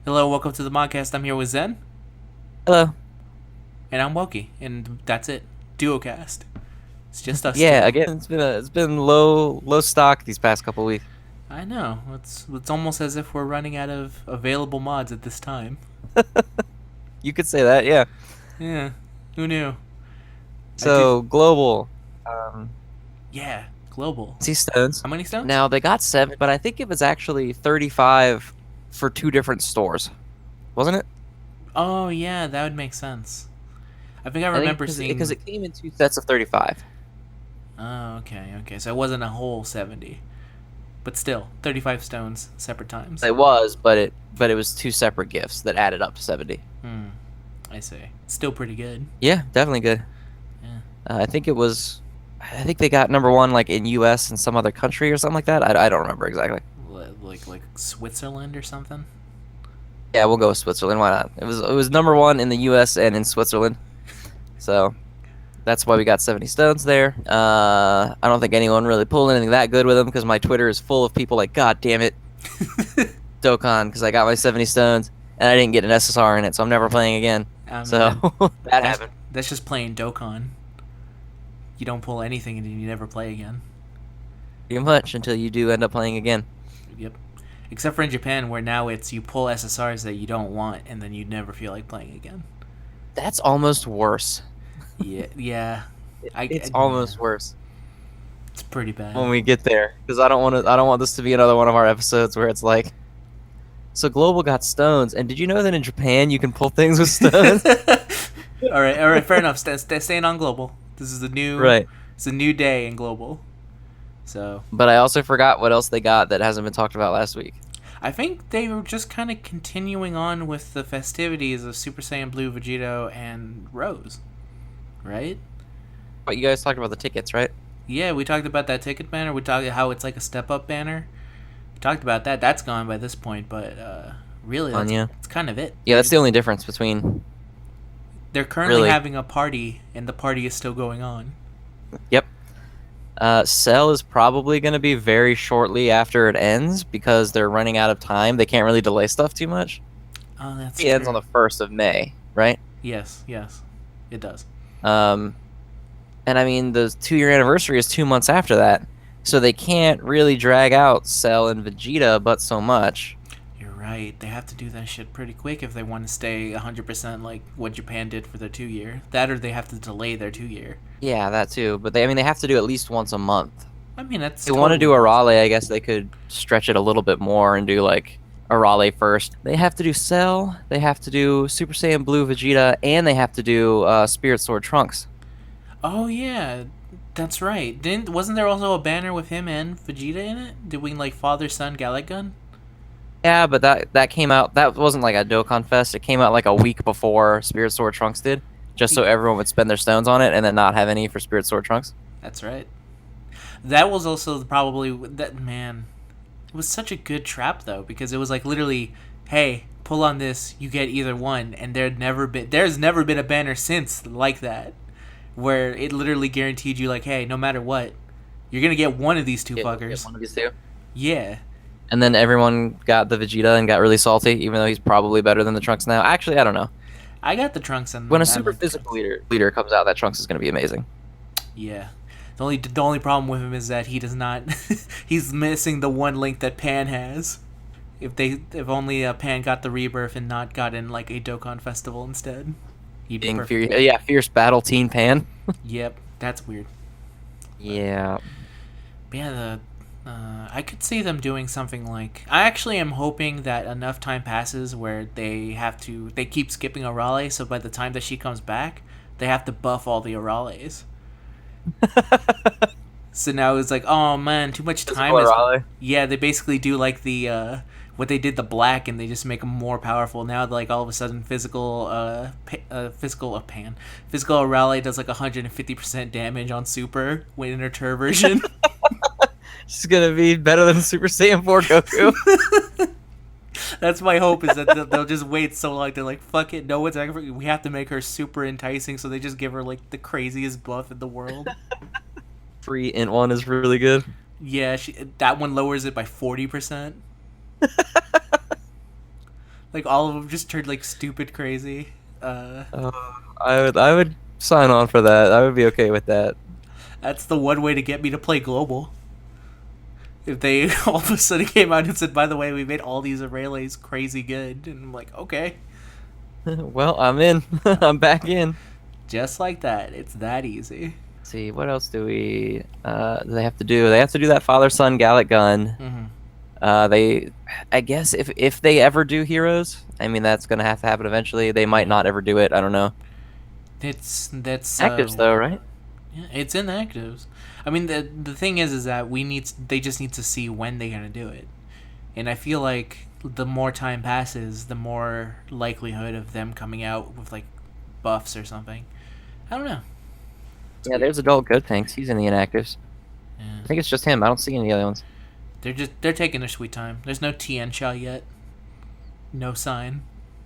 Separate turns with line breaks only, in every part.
Hello, welcome to the Modcast. I'm here with Zen,
Hello.
and I'm Wokey, and that's it. Duocast. It's just us
Yeah,
two.
again, it's been low stock these past couple weeks.
I know. It's almost as if we're running out of available mods at this time.
You could say that, yeah.
Yeah, who knew? I did.
So global, um,
Yeah, global.
see stones.
How many stones?
Now they got 7, but I think it was actually 35 for 2 different stores, wasn't it?
Oh yeah, that would make sense. I think I
I think
remember
because
seeing.
it came in 2 sets of 35.
Oh, okay. So it wasn't a whole 70, but still 35 stones, separate times.
It was, but it was 2 separate gifts that added up to 70.
Hmm. I see. Still pretty good.
Yeah, definitely good.
Yeah.
I think they got number 1 like in U.S. and some other country or something like that. I don't remember exactly.
Like Switzerland or something.
Yeah, we'll go with Switzerland. Why not? It was number 1 in the U.S. and in Switzerland. So that's why we got 70 stones there. I don't think anyone really pulled anything that good with them because my Twitter is full of people like, God damn it, Dokkan, because I got my 70 stones and I didn't get an SSR in it, so I'm never playing again.
I mean,
So that
that's,
happened.
that's just playing Dokkan. You don't pull anything and you never play again.
Pretty much until you do end up playing again.
Yep. Except for in Japan, where now it's you pull SSRs that you don't want and then you never feel like playing again.
That's almost worse.
Yeah.
It's almost worse
It's pretty bad.
when we get there because I don't want this to be another one of our episodes where it's like, so global got stones, and did you know that in Japan you can pull things with stones?
all right. Fair enough. Staying on global. This is a new.
Right.
It's a new day in global. So
But I also forgot what else they got that hasn't been talked about last week.
I think they were just kind of continuing on with the festivities of Super Saiyan Blue, Vegeta, and Rose, right?
But you guys talked about the tickets, right?
Yeah, we talked about that ticket banner. We talked how it's like a step up banner. We talked about that. That's gone by this point, but really, that's kind of it.
Yeah, that's the only difference between.
They're currently
Really.
having a party, and the party is still going on.
Yep. Cell is probably going to be very shortly after it ends because they're running out of time. They can't really delay stuff too much.
Oh, that's
It
true.
ends on the 1st of May, right?
Yes, it does.
Um, and I mean, the 2-year anniversary is 2 months after that. So they can't really drag out Cell and Vegeta but so much.
You're right. They have to do that shit pretty quick if they want to stay 100% like what Japan did for their 2-year. That or they have to delay their 2-year.
Yeah, that too. But they have to do at least once a month.
I mean, that's.
If they want to do a Raleigh, I guess they could stretch it a little bit more and do like a Raleigh first. They have to do Cell, they have to do Super Saiyan Blue Vegeta, and they have to do Spirit Sword Trunks.
Oh yeah, that's right. Wasn't there also a banner with him and Vegeta in it? Did we like father son Gallic Gun?
Yeah, but that came out. That wasn't like a Dokkan Fest. It came out like a week before Spirit Sword Trunks did, just so everyone would spend their stones on it and then not have any for Spirit Sword Trunks.
That's right. That was also probably that man. It was such a good trap though because it was like literally, hey, pull on this, you get either one, and there's never been a banner since like that, where it literally guaranteed you like, hey, no matter what, you're gonna get one of these two
Yeah,
fuckers.
one of these two.
Yeah.
And then everyone got the Vegeta and got really salty, even though he's probably better than the Trunks now. Actually, I don't know.
I got the Trunks and
When a
I
super
like the
physical
Trunks.
leader comes out, that Trunks is going to be amazing.
Yeah. The only problem with him is that he does not. He's missing the one link that Pan has. If only Pan got the rebirth and not gotten like a Dokkan festival instead, he'd be
Being
perfect.
fierce battle teen Pan.
Yep, that's weird.
Yeah.
But yeah, I could see them doing something like. I actually am hoping that enough time passes where they keep skipping Arale, so by the time that she comes back, they have to buff all the Arales. So now it's like, oh man, too much time. Yeah, they basically do like the what they did the black, and they just make them more powerful. Now, like all of a sudden, physical Arale does like 150% damage on Super in her Tur version.
She's going to be better than Super Saiyan 4 Goku.
That's my hope is that they'll just wait so long. They're like, fuck it, no one's actually. We have to make her super enticing, so they just give her like the craziest buff in the world.
Free Int 1 is really good.
Yeah, that one lowers it by 40%. Like all of them just turned like stupid crazy.
Uh, I would sign on for that. I would be okay with that.
That's the one way to get me to play global. If they all of a sudden came out and said, "By the way, we made all these Aureles crazy good," and I'm like, okay,
Well, I'm in. I'm back in.
just like that. It's that easy.
Let's see, what else do they have to do? They have to do that father son Gallic gun.
Mm-hmm.
I guess if they ever do heroes, I mean that's gonna have to happen eventually. They might not ever do it. I don't know.
That's
Actives though, right?
yeah, it's in the actives. I mean, the thing is that they just need to see when they're gonna do it, and I feel like the more time passes, the more likelihood of them coming out with like buffs or something. I don't know.
Yeah, there's adult good tanks. He's in the inactives.
Yeah.
I think it's just him. I don't see any other ones.
They're taking their sweet time. There's no Tianxia yet. No sign.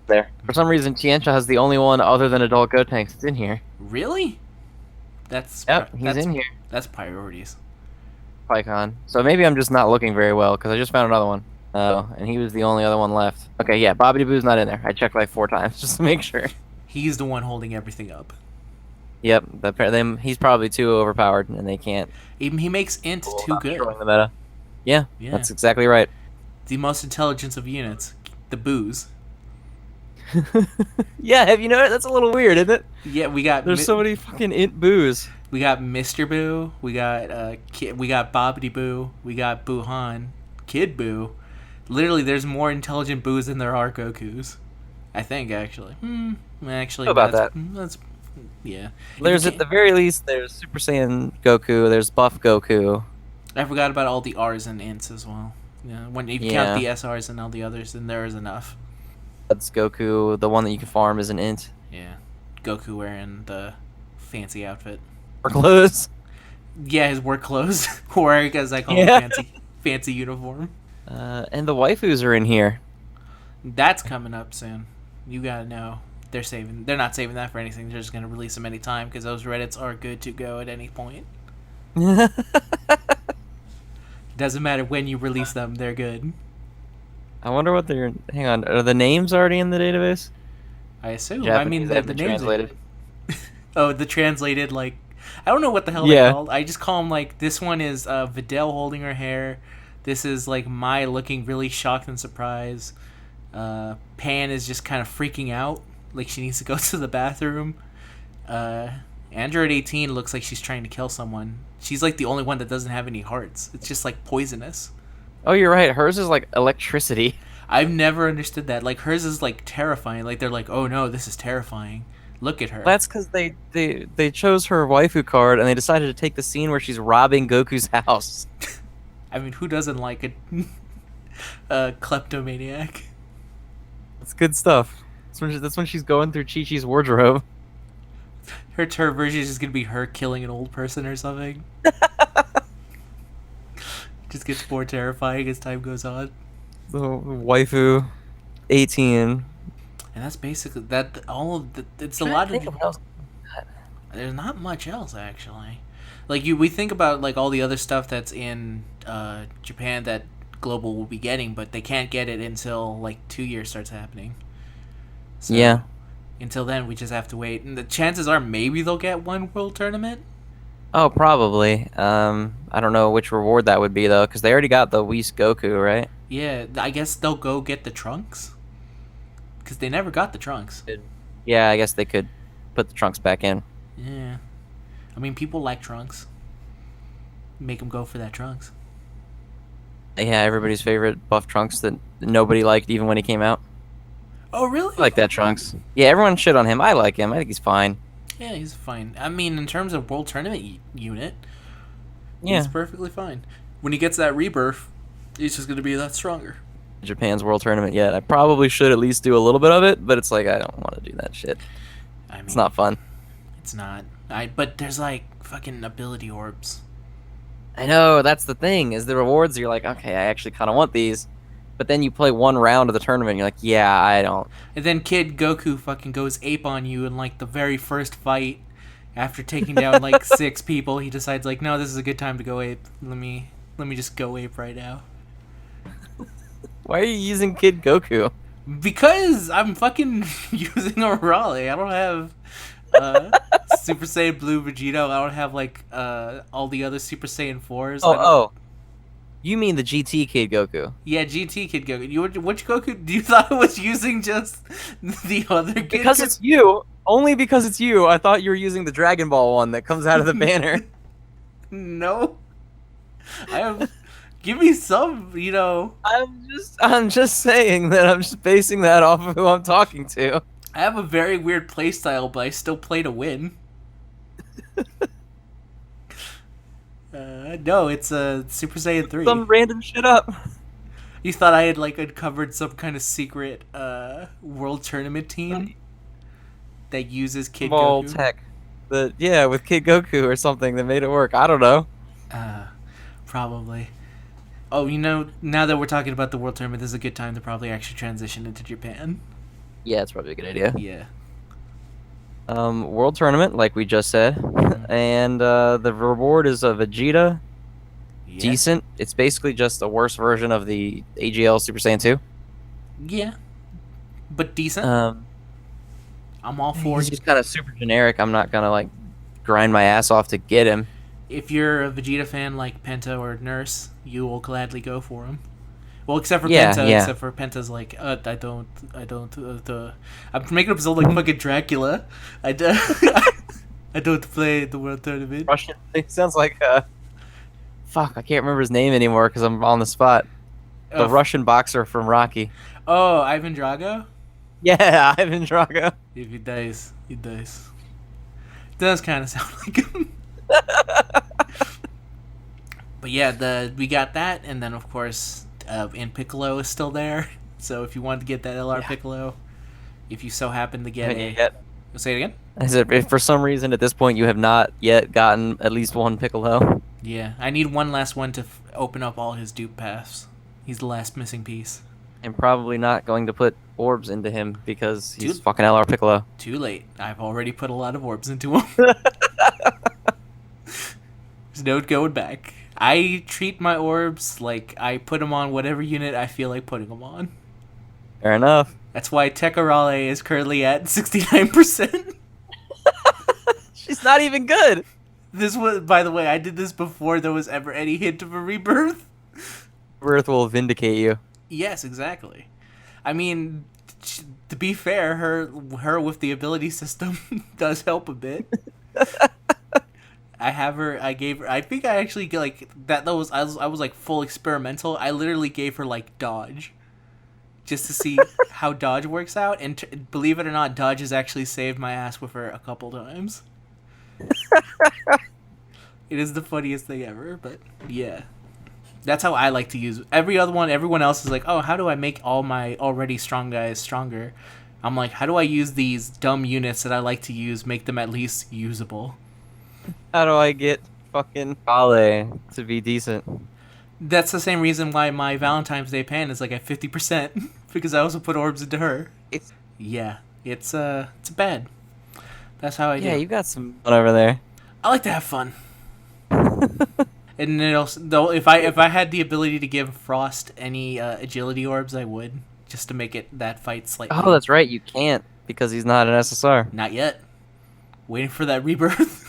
There. For some reason, Tiancha has the only one other than adult good tanks that's in here.
Really? That's
He's in here.
That's priorities.
PyCon. So maybe I'm just not looking very well because I just found another one. Oh, and he was the only other one left. Okay, yeah, Bobby Boo's not in there. I checked like 4 times just to make sure.
He's the one holding everything up.
Yep, he's probably too overpowered and they can't.
Even he makes int too
Not
good.
destroying the meta. Yeah,
Yeah.
that's exactly right.
The most intelligence of units, the boos.
Yeah, have you noticed? That's a little weird, isn't it?
Yeah, we got
There's so many fucking int boos.
we got Mr. Boo, we got we got Bobbity Boo, we got Boohan, Kid Boo. Literally, there's more intelligent boos than there are Gokus. I think actually. Actually,
How about
that's yeah.
There's at the very least there's Super Saiyan Goku. There's Buff Goku.
I forgot about all the R's and ints as well. Yeah, when you count the SRs and all the others, then there is enough.
That's Goku. The one that you can farm is an int.
Yeah, Goku wearing the fancy outfit.
Or clothes.
Yeah, his work clothes, or as I call
Yeah.
it, fancy uniform.
And the waifus are in here.
That's coming up soon. You gotta know. They're not saving that for anything. They're just gonna release them anytime because those Reddits are good to go at any point. Doesn't matter when you release them, they're good.
I wonder what they're. Hang on, are the names already in the database?
I assume.
Japanese,
I mean,
they have
the
been
names.
translated.
Oh, the translated like. I don't know what the hell
Yeah.
they're called. I just call them like this one is Videl holding her hair. This is like Mai looking really shocked and surprised. Pan is just kind of freaking out, like she needs to go to the bathroom. Android 18 looks like she's trying to kill someone. She's like the only one that doesn't have any hearts. It's just like poisonous.
Oh, you're right. Hers is like electricity.
I've never understood that. Like hers is like terrifying. Like they're like, oh no, this is terrifying. Look at her.
That's because they chose her waifu card and they decided to take the scene where she's robbing Goku's house.
I mean, who doesn't like a kleptomaniac?
That's good stuff. That's when she's going through Chi-Chi's wardrobe.
Her version is just gonna be her killing an old person or something. Just gets more terrifying as time goes on.
The waifu 18.
And that's basically that. All of the, it's a
Trying
lot
to think
of.
what else.
There's not much else actually. Like we think about like all the other stuff that's in Japan that Global will be getting, but they can't get it until like 2 years starts happening. So,
Yeah.
Until then, we just have to wait, and the chances are maybe they'll get one world tournament.
Oh, probably. I don't know which reward that would be though, because they already got the Whis Goku, right?
Yeah, I guess they'll go get the trunks. Because they never got the trunks.
Yeah, I guess they could put the trunks back in.
Yeah. I mean, people like trunks. Make them go for that trunks.
Yeah, everybody's favorite buff Trunks that nobody liked even when he came out.
Oh, really?
I like that Trunks. Yeah, everyone shit on him. I like him. I think he's fine.
Yeah, he's fine. I mean, in terms of world tournament unit,
Yeah.
he's perfectly fine. When he gets that rebirth, he's just going to be that stronger.
Japan's World Tournament yet. I probably should at least do a little bit of it, but it's like I don't want to do that shit.
I mean,
It's not fun.
It's not. But there's like fucking ability orbs.
I know, that's the thing, is the rewards, you're like, okay, I actually kind of want these. But then you play one round of the tournament, and you're like, yeah, I don't.
And then Kid Goku fucking goes ape on you in like the very first fight. After taking down like 6 people, he decides like, no, this is a good time to go ape. Let me just go ape right now.
Why are you using Kid Goku?
Because I'm fucking using a Raleigh. I don't have Super Saiyan Blue Vegeta. I don't have like all the other Super Saiyan 4s.
Oh,
I don't.
you mean the GT Kid Goku?
Yeah, GT Kid Goku. Which Goku? Do you thought I was using just the other Kid
Because
Goku?
it's you. Only because it's you. I thought you were using the Dragon Ball one that comes out of the banner.
No, I have. Give me some.
I'm just saying that I'm just basing that off of who I'm talking to.
I have a very weird playstyle, but I still play to win. No, it's a Super Saiyan 3.
Some random shit up.
You thought I had like uncovered some kind of secret world tournament team that uses Kid
Ball
Goku?
tech. With Kid Goku or something that made it work. I don't know.
Probably. Oh, now that we're talking about the world tournament, this is a good time to probably actually transition into Japan.
Yeah, it's probably a good idea.
Yeah.
World tournament, like we just said, and the reward is a Vegeta.
Yeah.
Decent. It's basically just a worse version of the AGL Super Saiyan 2.
Yeah. But decent. I'm all for
He's
it.
just kind of super generic. I'm not gonna like grind my ass off to get him.
If you're a Vegeta fan like Penta or Nurse, you will gladly go for him. Well, except for
Yeah,
Penta.
yeah.
Except for Penta's like, I don't. I'm making up his own like fucking Dracula. I don't play the world tournament.
Russian. It sounds like fuck. I can't remember his name anymore because I'm on the spot. The Russian boxer from Rocky.
Oh, Ivan Drago.
Yeah, Ivan Drago.
If he dies, he dies. Does kind of sound like him. But yeah, we got that, and then of course, in Piccolo is still there. So if you want to get that LR Piccolo, if you so happen to get say it again.
I said, if for some reason at this point you have not yet gotten at least one Piccolo.
Yeah, I need one last one to open up all his dupe paths. He's the last missing piece.
I'm probably not going to put orbs into him because he's fucking LR Piccolo.
Too late. I've already put a lot of orbs into him. There's no going back. I treat my orbs like I put them on whatever unit I feel like putting them on.
Fair enough.
That's why Tekarale is currently at 69%.
She's not even good.
This was, by the way, I did this before there was ever any hint of a rebirth.
Rebirth will vindicate you.
Yes, exactly. I mean, to be fair, her with the ability system does help a bit. I think I actually like that was I was like full experimental. I literally gave her like dodge just to see how dodge works out, and believe it or not, dodge has actually saved my ass with her a couple times. It is the funniest thing ever, but yeah. That's how I like to use everyone else is like, oh, how do I make all my already strong guys stronger? I'm like, how do I use these dumb units that I like to use, make them at least usable?
How do I get fucking Ale to be decent?
That's the same reason why my Valentine's Day pan is like at 50%, because I also put orbs into her. It's bad. That's how I do.
Yeah, you got some fun over there.
I like to have fun. And though if I had the ability to give Frost any agility orbs, I would, just to make it that fight slightly.
Oh, that's right. You can't because he's not an SSR.
Not yet. Waiting for that rebirth.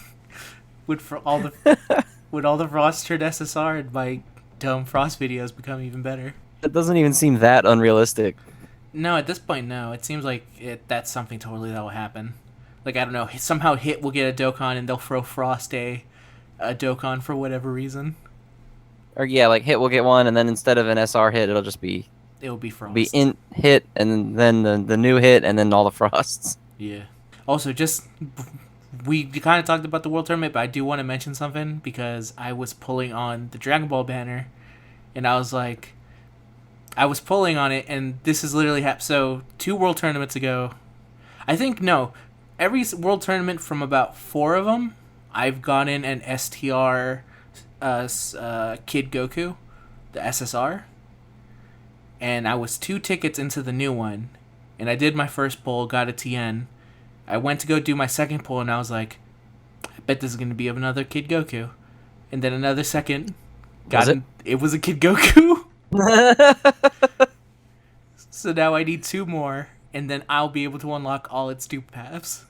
Would all the Frost turn SSR and my dumb Frost videos become even better?
It doesn't even seem that unrealistic.
No, at this point, no. It seems like that's something totally that will happen. Like, I don't know. Somehow Hit will get a Dokkan and they'll throw Frost a Dokkan for whatever reason.
Or yeah, like Hit will get one, and then instead of an SR Hit, it'll
be Frost.
Be int Hit, and then the new Hit, and then all the Frosts.
Yeah. Also, we kind of talked about the World Tournament, but I do want to mention something because I was pulling on the Dragon Ball banner, and I was pulling on it, and this is literally So 2 World Tournaments ago, I think every World Tournament from about 4 of them, I've gotten an STR Kid Goku, the SSR, and I was 2 tickets into the new one, and I did my first pull, got a TN. I went to go do my second pull, and I was like, I bet this is going to be another Kid Goku. And then another second, it was a Kid Goku. So now I need 2 more, and then I'll be able to unlock all its dupe paths.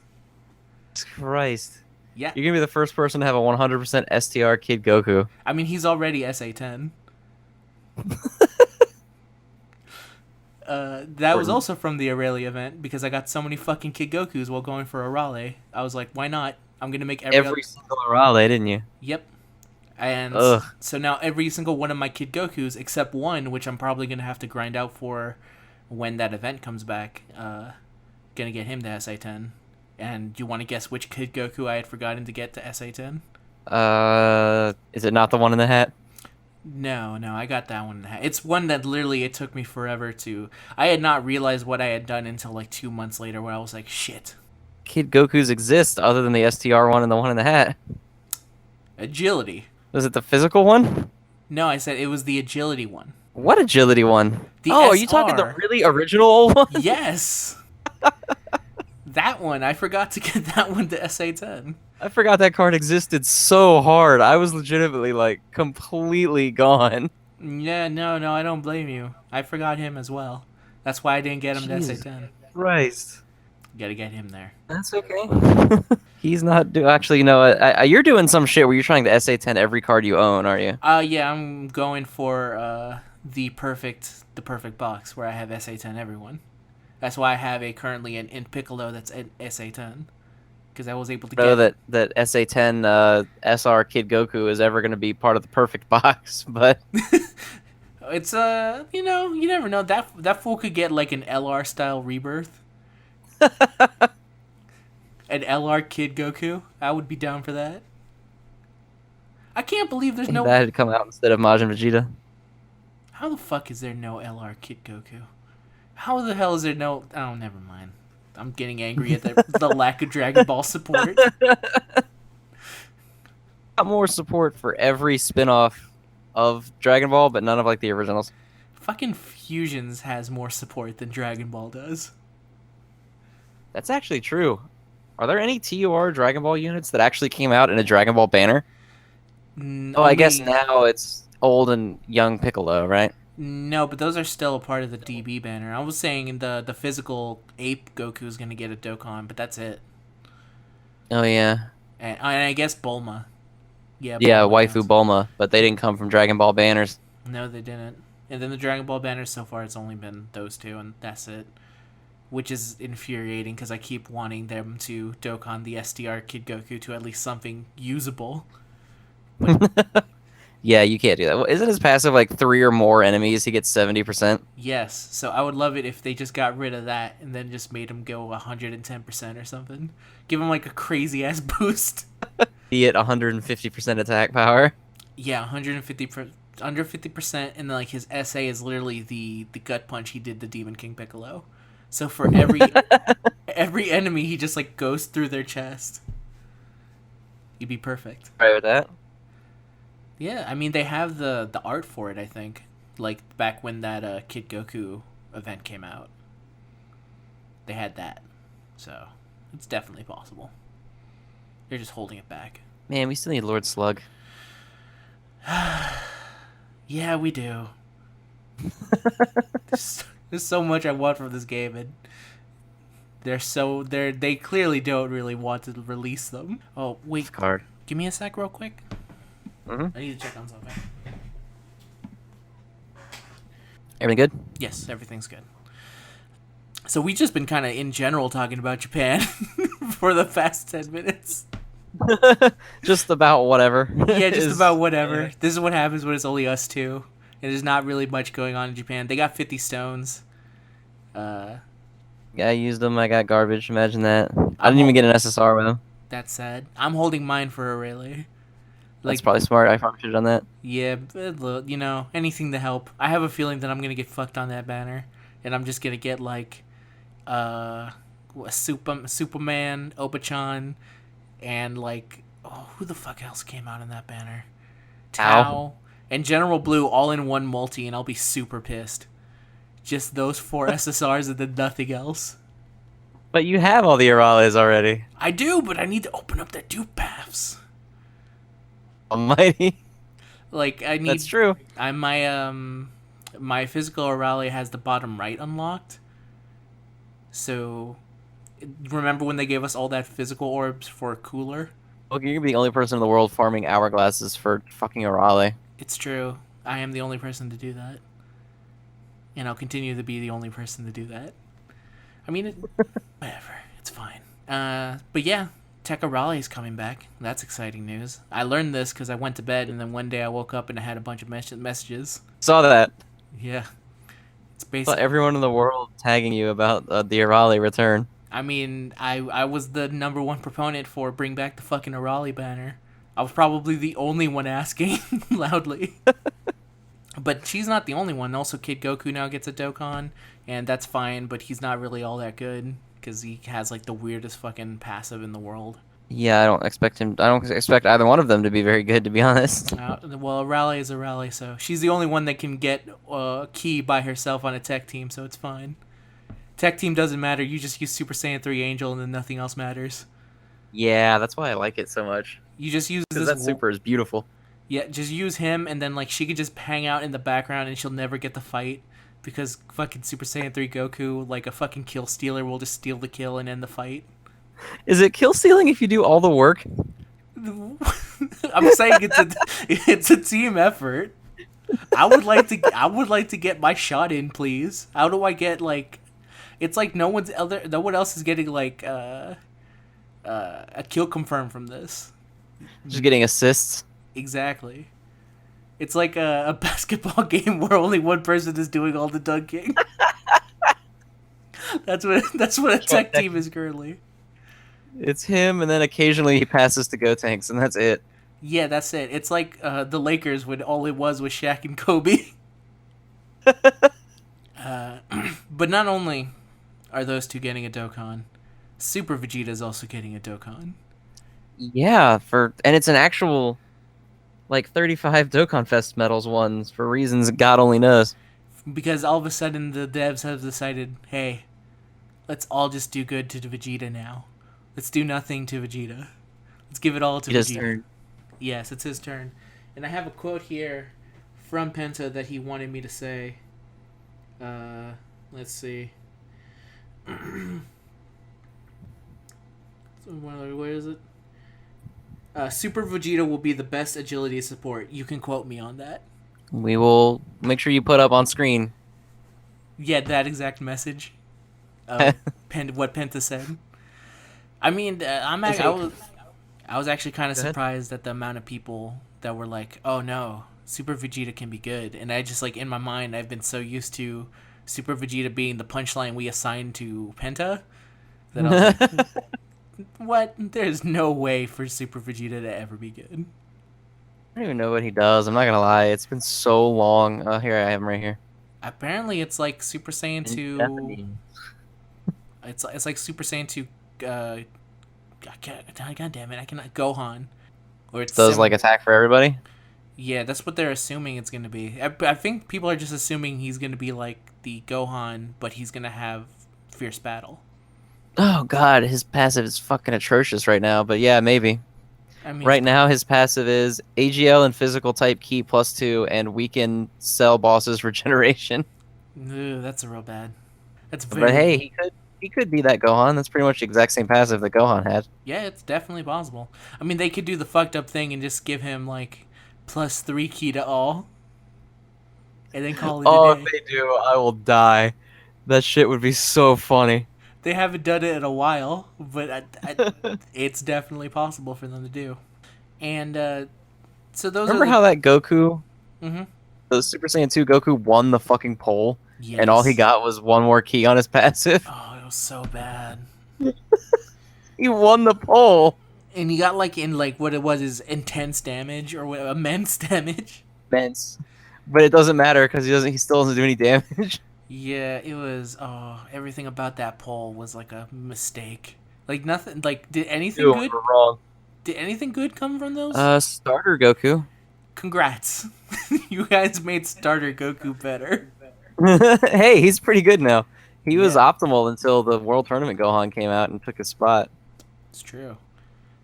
Christ.
Yeah.
You're gonna be the first person to have a 100% STR Kid Goku.
I mean, he's already SA10. That was also from the Aurelia event because I got so many fucking Kid Gokus while going for Arale. I was like, why not? I'm gonna make
Every single Arale, didn't you?
Yep. And
Ugh.
so now every single one of my Kid Gokus, except one, which I'm probably gonna have to grind out for when that event comes back, gonna get him to SA10. And you want to guess which Kid Goku I had forgotten to get to SA10?
Is it not the one in the hat?
No, I got that one. It's one that literally it took me forever to. I had not realized what I had done until like 2 months later, where I was like, shit.
Kid Gokus exist other than the STR one and the one in the hat.
Agility.
Was it the physical one?
No, I said it was the agility one.
What agility one?
The
are you talking the
SR.
really original old one?
Yes. That one. I forgot to get that one to SA10.
I forgot that card existed so hard. I was legitimately like completely gone.
Yeah, no, I don't blame you. I forgot him as well. That's why I didn't get him to
Jesus
SA10.
Christ.
Gotta get him there.
That's okay. He's not actually, you know what? You're doing some shit where you're trying to SA10 every card you own, are you?
Yeah, I'm going for the perfect box where I have SA10 everyone. That's why I have currently an in Piccolo that's at SA10 because I was able to
Know
get
that SA10 SR Kid Goku is ever going to be part of the perfect box, but
it's you never know, that fool could get like an LR style rebirth. An LR Kid Goku. I would be down for that. I can't believe there's no.
that had come out instead of Majin Vegeta.
How the fuck is there no LR Kid Goku? How the hell is there no? Oh, never mind. I'm getting angry at the lack of Dragon Ball support.
Got more support for every spin-off of Dragon Ball, but none of like the originals.
Fucking Fusions has more support than Dragon Ball does.
That's actually true. Are there any TUR Dragon Ball units that actually came out in a Dragon Ball banner? I guess now it's old and young Piccolo, right?
No, but those are still a part of the DB banner. I was saying the physical ape Goku is gonna get a Dokkan, but that's it.
Oh yeah.
And I guess Bulma. Yeah,
Waifu
counts.
Bulma, but they didn't come from Dragon Ball banners.
No, they didn't. And then the Dragon Ball banners so far, it's only been those two, and that's it. Which is infuriating because I keep wanting them to Dokkan the SDR Kid Goku to at least something usable.
Yeah, you can't do that. Isn't his passive like 3 or more enemies? He gets 70%.
Yes, so I would love it if they just got rid of that and then just made him go 110% or something. Give him like a crazy ass boost.
Be at 150% attack power.
Yeah, 150 under 50%, and then like his SA is literally the gut punch he did to Demon King Piccolo. So for every enemy, he just like goes through their chest. You'd be perfect.
Right with that.
Yeah, I mean they have the art for it. I think like back when that Kid Goku event came out, they had that, so it's definitely possible. They're just holding it back.
Man, we still need Lord Slug.
Yeah, we do. There's so much I want from this game, and they clearly don't really want to release them. Oh wait,
Card.
Give me a sec, real quick.
Mm-hmm.
I need to check on something.
Everything good?
Yes, everything's good. So we just been kind of in general talking about Japan for the past 10 minutes.
Just about whatever.
Yeah, just about whatever. This is what happens when it's only us two. And there's not really much going on in Japan. They got 50 stones.
Yeah, I used them. I got garbage. Imagine that. I didn't even get an SSR with them.
That's sad. I'm holding mine for Aurelia.
That's probably smart. I probably should have done that.
Yeah, but, anything to help. I have a feeling that I'm going to get fucked on that banner. And I'm just going to get, like, Superman, Opa-chan, and, like, who the fuck else came out in that banner? Tao. And General Blue all in one multi, and I'll be super pissed. Just those 4 SSRs and then nothing else.
But you have all the Arales already.
I do, but I need to open up the dupe paths.
Almighty.
Like, I need...
That's true.
I My physical Orale has the bottom right unlocked. So, remember when they gave us all that physical orbs for cooler?
Look, you're gonna be the only person in the world farming hourglasses for fucking Orale.
It's true. I am the only person to do that. And I'll continue to be the only person to do that. I mean, whatever. It's fine. But yeah, Tekka Raleigh's coming back. That's exciting news. I learned this because I went to bed and then one day I woke up and I had a bunch of messages.
Saw that.
Yeah. It's
Saw
basically.
everyone in the world tagging you about the Orale return.
I mean, I was the number one proponent for bring back the fucking Raleigh banner. I was probably the only one asking loudly. But she's not the only one. Also, Kid Goku now gets a Dokkan, and that's fine, but he's not really all that good because he has like the weirdest fucking passive in the world.
Yeah, I don't expect him. I don't expect either one of them to be very good, to be honest.
Well, a rally is a rally, so she's the only one that can get Key by herself on a tech team, so it's fine. Tech team doesn't matter. You just use Super Saiyan 3 Angel, and then nothing else matters.
Yeah, that's why I like it so much.
You just use
Because
this.
that super is beautiful.
Yeah, just use him, and then like she could just hang out in the background, and she'll never get the fight because fucking Super Saiyan 3 Goku, like a fucking kill stealer, will just steal the kill and end the fight.
Is it kill stealing if you do all the work?
I'm saying it's a team effort. I would like to get my shot in, please. How do I get like? It's like no one else is getting like a kill confirmed from this.
Just getting assists.
Exactly. It's like a basketball game where only one person is doing all the dunking. That's what a tech team is currently.
It's him, and then occasionally he passes to Gotenks, and that's it.
Yeah, that's it. It's like the Lakers when all it was Shaq and Kobe. But not only are those two getting a Dokkan, Super Vegeta is also getting a Dokkan.
Yeah, and it's an actual like 35 Dokkan Fest medals ones for reasons God only knows.
Because all of a sudden the devs have decided, hey, let's all just do good to Vegeta now. Let's do nothing to Vegeta. Let's give it all to
Vegeta's
Vegeta.
turn.
Yes, it's his turn. And I have a quote here from Penta that he wanted me to say. Let's see. Where is it? Super Vegeta will be the best agility support. You can quote me on that.
We will make sure you put up on screen.
Yeah, that exact message. What Penta said. I mean, I was actually kind of surprised at the amount of people that were like, "Oh no, Super Vegeta can be good," and I just like in my mind, I've been so used to Super Vegeta being the punchline we assigned to Penta that I was like, "What? There's no way for Super Vegeta to ever be good."
I don't even know what he does. I'm not gonna lie. It's been so long. Oh, here I have him right here.
Apparently, it's like Super Saiyan 2. It's like Super Saiyan 2. God damn it! I cannot Gohan. Or it's
Does like attack for everybody?
Yeah, that's what they're assuming it's gonna be. I think people are just assuming he's gonna be like the Gohan, but he's gonna have fierce battle.
Oh god, his passive is fucking atrocious right now. But yeah, maybe.
I mean,
Right now, his passive is AGL and physical type key +2 and weaken cell bosses regeneration.
That's a real bad. That's
But hey, he could be that Gohan. That's pretty much the exact same passive that Gohan had.
Yeah, it's definitely possible. I mean, they could do the fucked up thing and just give him like +3 key to all, and then call it a day.
If they do, I will die. That shit would be so funny.
They haven't done it in a while, but it's definitely possible for them to do. And so those.
Remember how that Goku,
Mm-hmm.
the Super Saiyan 2 Goku, won the fucking poll,
Yes.
and all he got was one more key on his passive?
Oh, it was so bad.
He won the poll.
And he got like in like what it was is intense damage or immense damage.
Immense. But it doesn't matter because he still doesn't do any damage.
Yeah, it was. Oh, everything about that poll was like a mistake. Like nothing. Like did anything
Ew,
good?
we're wrong.
Did anything good come from those?
Starter Goku.
Congrats, you guys made Starter Goku better.
Hey, he's pretty good now. He was
Yeah.
optimal until the World Tournament Gohan came out and took his spot.
It's true.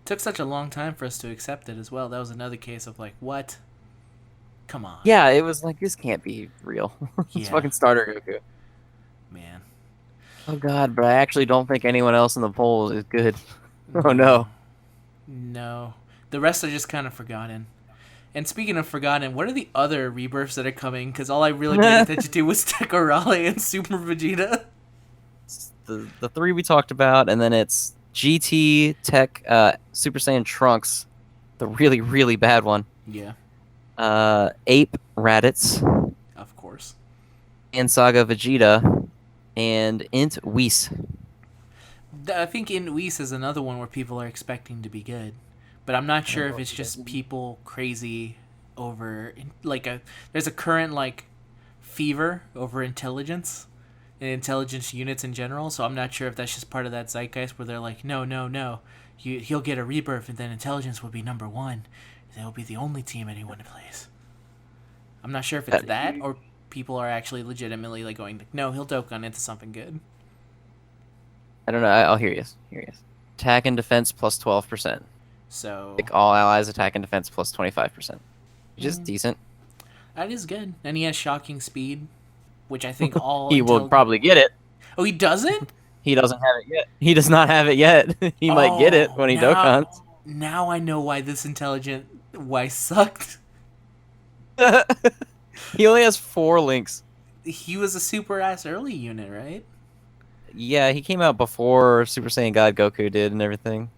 Took such a long time for us to accept it as well. That was another case of like what. Come on.
Yeah, it was like this can't be real. It's
Yeah,
fucking starter Goku.
man.
Oh god, but I actually don't think anyone else in the polls is good. Oh
No,
no.
no. The rest are just kind of forgotten. And speaking of forgotten, what are the other rebirths that are coming? Because all I really paid attention to was Tekorale and Super Vegeta.
The three we talked about, and then it's GT Tech Super Saiyan Trunks, the really really bad one.
Yeah,
Ape Raditz
of course.
and Saga Vegeta and Int Whis.
I think in Whis is another one where people are expecting to be good, but I'm not
I don't
sure
know
if
if
it's
you guys
just people crazy over like a. There's a current like fever over intelligence and intelligence units in general. So I'm not sure if that's just part of that zeitgeist where they're like, no, no, no, he'll get a rebirth and then intelligence will be number one. They'll be the only team anyone plays. I'm not sure if it's that or people are actually legitimately like going, no, he'll Dokkan into something good.
I don't know. I'll hear you. Hear you. Attack and defense plus 12%.
So
Like all allies attack and defense plus 25%. Which is
mm,
decent.
that is good. And he has shocking speed, which I think all
He will
until.
probably get it.
Oh, he doesn't.
He doesn't have it yet. He does not have it yet. He might get it
Oh,
when he Dokkans.
now I know why this intelligent why sucked.
He only has 4 links.
He was a super ass early unit, right?
Yeah, he came out before Super Saiyan God Goku did and everything.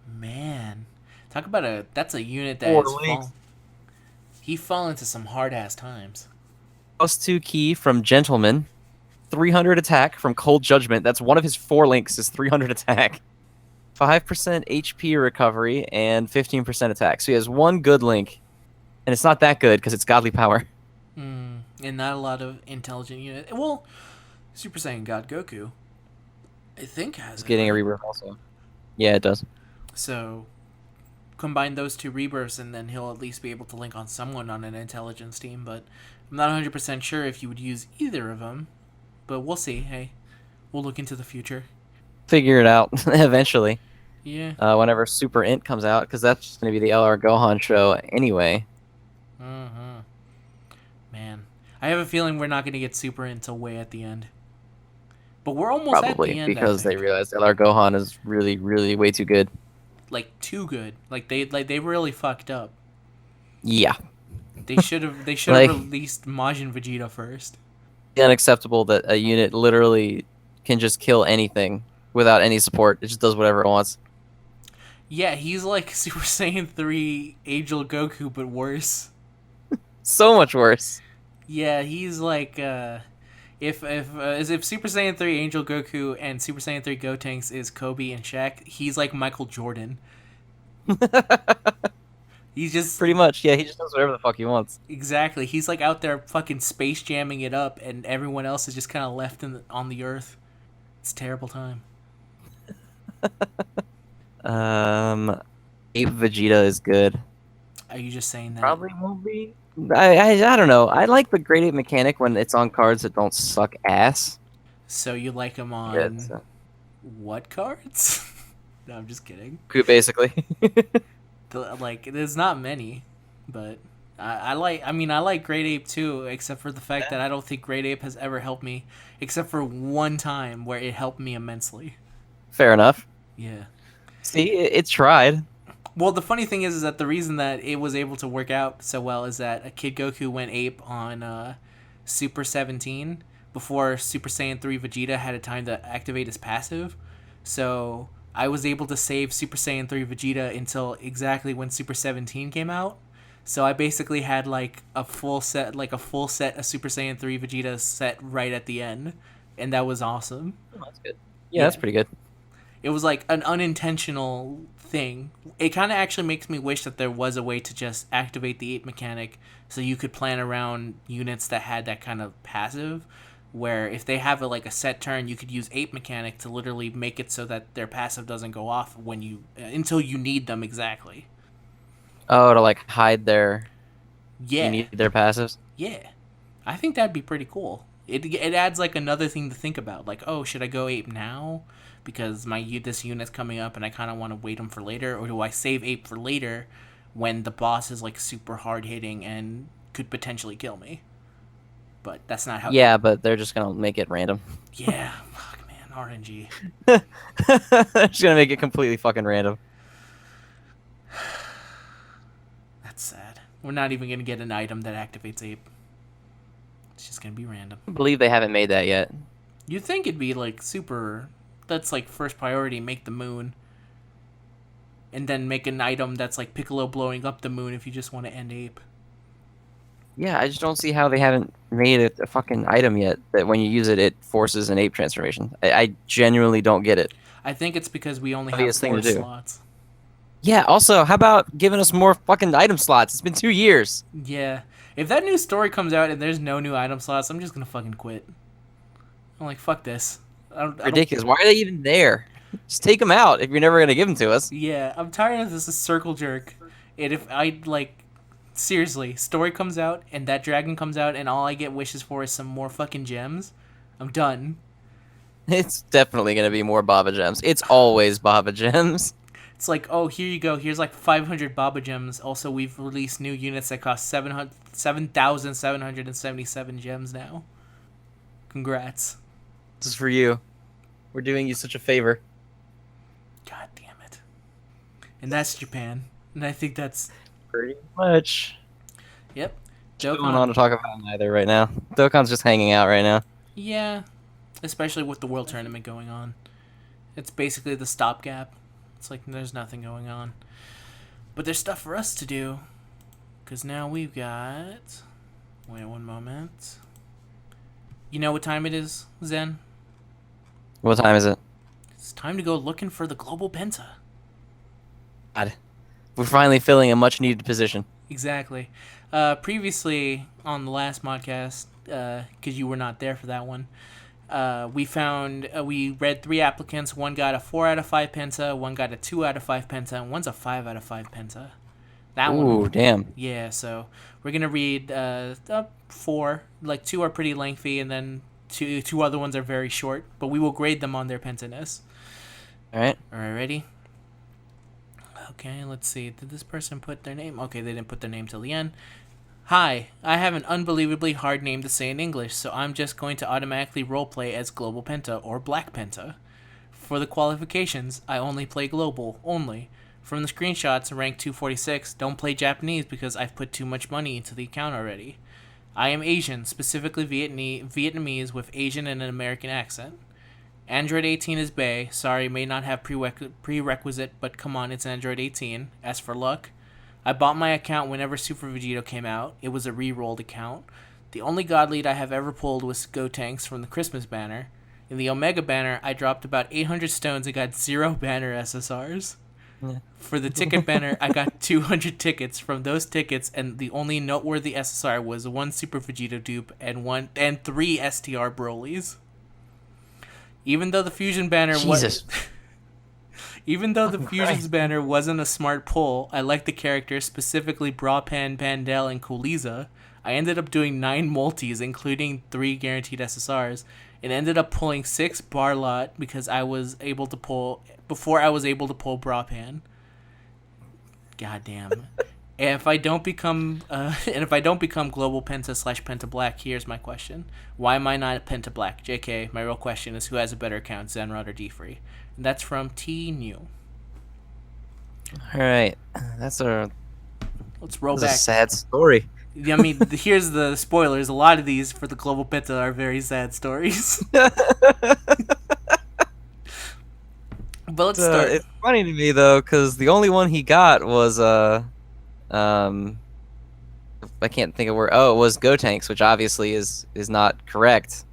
Man, talk about that's a unit that
4
has
links.
he fall into some hard ass times.
Plus 2 key from Gentleman. 300 attack from Cold Judgment. That's one of his 4 links is 300 attack. 5% HP recovery and 15% attack. So he has one good link. And it's not that good because it's Godly Power.
And not a lot of intelligent unit. Well, Super Saiyan God Goku, I think has
He's
it,
getting a
right?
rebirth also. Yeah, it does.
So combine those two rebirths, and then he'll at least be able to link on someone on an intelligence team. But I'm not 100% sure if you would use either of them. But we'll see. Hey, we'll look into the future.
Figure it out eventually.
Yeah.
Whenever Super Int comes out, because that's going to be the LR Gohan show anyway.
Mm-hmm. Man, I have a feeling we're not going to get Super until way at the end. But we're almost at
Probably
the end, I
because they
think.
realized LR Gohan is really, really way too good.
Like too good. Like they really fucked up.
Yeah,
They should have
like
released Majin Vegeta first.
unacceptable that a unit literally can just kill anything without any support. It just does whatever it wants.
Yeah, he's like Super Saiyan 3 Angel Goku, but worse.
So much worse.
Yeah, he's like if Super Saiyan 3 Angel Goku and Super Saiyan 3 Gotenks is Kobe and Shaq, he's like Michael Jordan. He's just
Pretty much, yeah. He just does whatever the fuck he wants.
exactly. He's like out there fucking space jamming it up, and everyone else is just kind of left on the earth. It's a terrible time.
Um, Ape Vegeta is good.
Are you just saying that?
Probably won't be. I don't know. I like the Great Ape mechanic when it's on cards that don't suck ass.
So you like him
Yeah,
on what cards? No, I'm just kidding.
basically.
Like, there's not many, but I like. I mean, I like Great Ape too, except for the fact that I don't think Great Ape has ever helped me, except for one time where it helped me immensely.
Fair enough.
Yeah.
See, it tried.
Well, the funny thing is that the reason that it was able to work out so well is that a Kid Goku went ape on Super 17 before Super Saiyan 3 Vegeta had a time to activate his passive. So I was able to save Super Saiyan 3 Vegeta until exactly when Super 17 came out. So I basically had like a full set of Super Saiyan 3 Vegeta set right at the end, and that was awesome.
Oh, that's good. Yeah, that's pretty good.
It was like an unintentional thing. It kind of actually makes me wish that there was a way to just activate the ape mechanic so you could plan around units that had that kind of passive, where if they have like a set turn, you could use ape mechanic to literally make it so that their passive doesn't go off when you until you need them exactly.
Oh, to like hide their
Yeah.
you need their passives.
Yeah. I think that'd be pretty cool. It adds like another thing to think about. Like, oh, should I go ape now because this unit's coming up and I kind of want to wait them for later, or do I save ape for later when the boss is like super hard hitting and could potentially kill me. But that's not how.
Yeah, but they're just gonna make it random.
Yeah, fuck man, RNG.
They're just gonna make it completely fucking random.
That's sad. We're not even gonna get an item that activates ape. It's just gonna be random.
I believe they haven't made that yet.
You'd think it'd be like super. That's like first priority. Make the moon. And then make an item that's like Piccolo blowing up the moon if you just want to end ape.
Yeah, I just don't see how they haven't made it a fucking item yet. That when you use it, it forces an ape transformation. I genuinely don't get it.
I think it's because we only have
Obvious thing
4
to do.
slots.
Yeah. Also, how about giving us more fucking item slots? It's been 2 years.
Yeah. If that new story comes out and there's no new item slots, I'm just gonna fucking quit. I'm like, fuck this. I don't,
Ridiculous. Why are they even there? Just take them out if you're never gonna give them to us.
Yeah, I'm tired of this circle jerk. And if I, like, seriously, story comes out and that dragon comes out and all I get wishes for is some more fucking gems, I'm done.
It's definitely gonna be more Baba Gems. It's always Baba Gems.
It's like, oh, here you go. Here's like 500 Baba Gems. Also, we've released new units that cost 7,777 gems now. Congrats.
This is for you. We're doing you such a favor.
God damn it. And that's Japan. And I think that's...
Pretty much.
Yep.
Don't want to talk about either right now. Dokkan's just hanging out right now.
Yeah. Especially with the World Tournament going on. It's basically the stopgap. It's like there's nothing going on. But there's stuff for us to do. Because now we've got... Wait one moment. You know what time it is, Zen?
What time is it?
It's time to go looking for the global Penta.
God. We're finally filling a much needed position.
Exactly. Previously on the last Modcast, because you were not there for that one, we read 3 applicants. One got a 4 out of 5 Penta, one got a 2 out of 5 Penta, and one's a 5 out of 5 Penta. That one.
Ooh, damn.
Yeah, so we're gonna read 4. Like 2 are pretty lengthy, and then two other ones are very short. But we will grade them on their Pentaness.
All right.
All right, ready? Okay, let's see. Did this person put their name? Okay, they didn't put their name till the end. Hi, I have an unbelievably hard name to say in English, so I'm just going to automatically roleplay as Global Penta or Black Penta. For the qualifications, I only play Global, only. From the screenshots, rank 246, don't play Japanese because I've put too much money into the account already. I am Asian, specifically Vietnamese with Asian and an American accent. Android 18 is bae. Sorry, may not have prerequisite, but come on, it's Android 18. As for luck, I bought my account whenever Super Vegeta came out. It was a re-rolled account. The only god lead I have ever pulled was Gotenks from the Christmas banner. In the Omega banner, I dropped about 800 stones and got 0 banner SSRs.
Yeah.
For the ticket banner, I got 200 tickets. From those tickets, and the only noteworthy SSR was 1 Super Vegeta dupe and 3 STR Brolys. Even though the Fusion banner
Jesus.
Even though the
Oh,
Fusion's
Christ.
banner wasn't a smart pull, I liked the characters, specifically Brapan, Pandel, and Cooliza. I ended up doing 9 multis, including 3 guaranteed SSRs, and ended up pulling 6 Barlot because I was able to pull Brapan. Goddamn. And if I don't become Global Penta / Penta Black, here's my question: why am I not Penta Black? JK. My real question is, who has a better account, Zenrod or D-Free? And that's from T New.
All right. That's a
Roll back.
sad story.
I mean, here's the spoilers. A lot of these for the Global Penta are very sad stories. But let's start.
It's funny to me though, because the only one he got was I can't think of where. Oh, it was Gotenks, which obviously is not correct.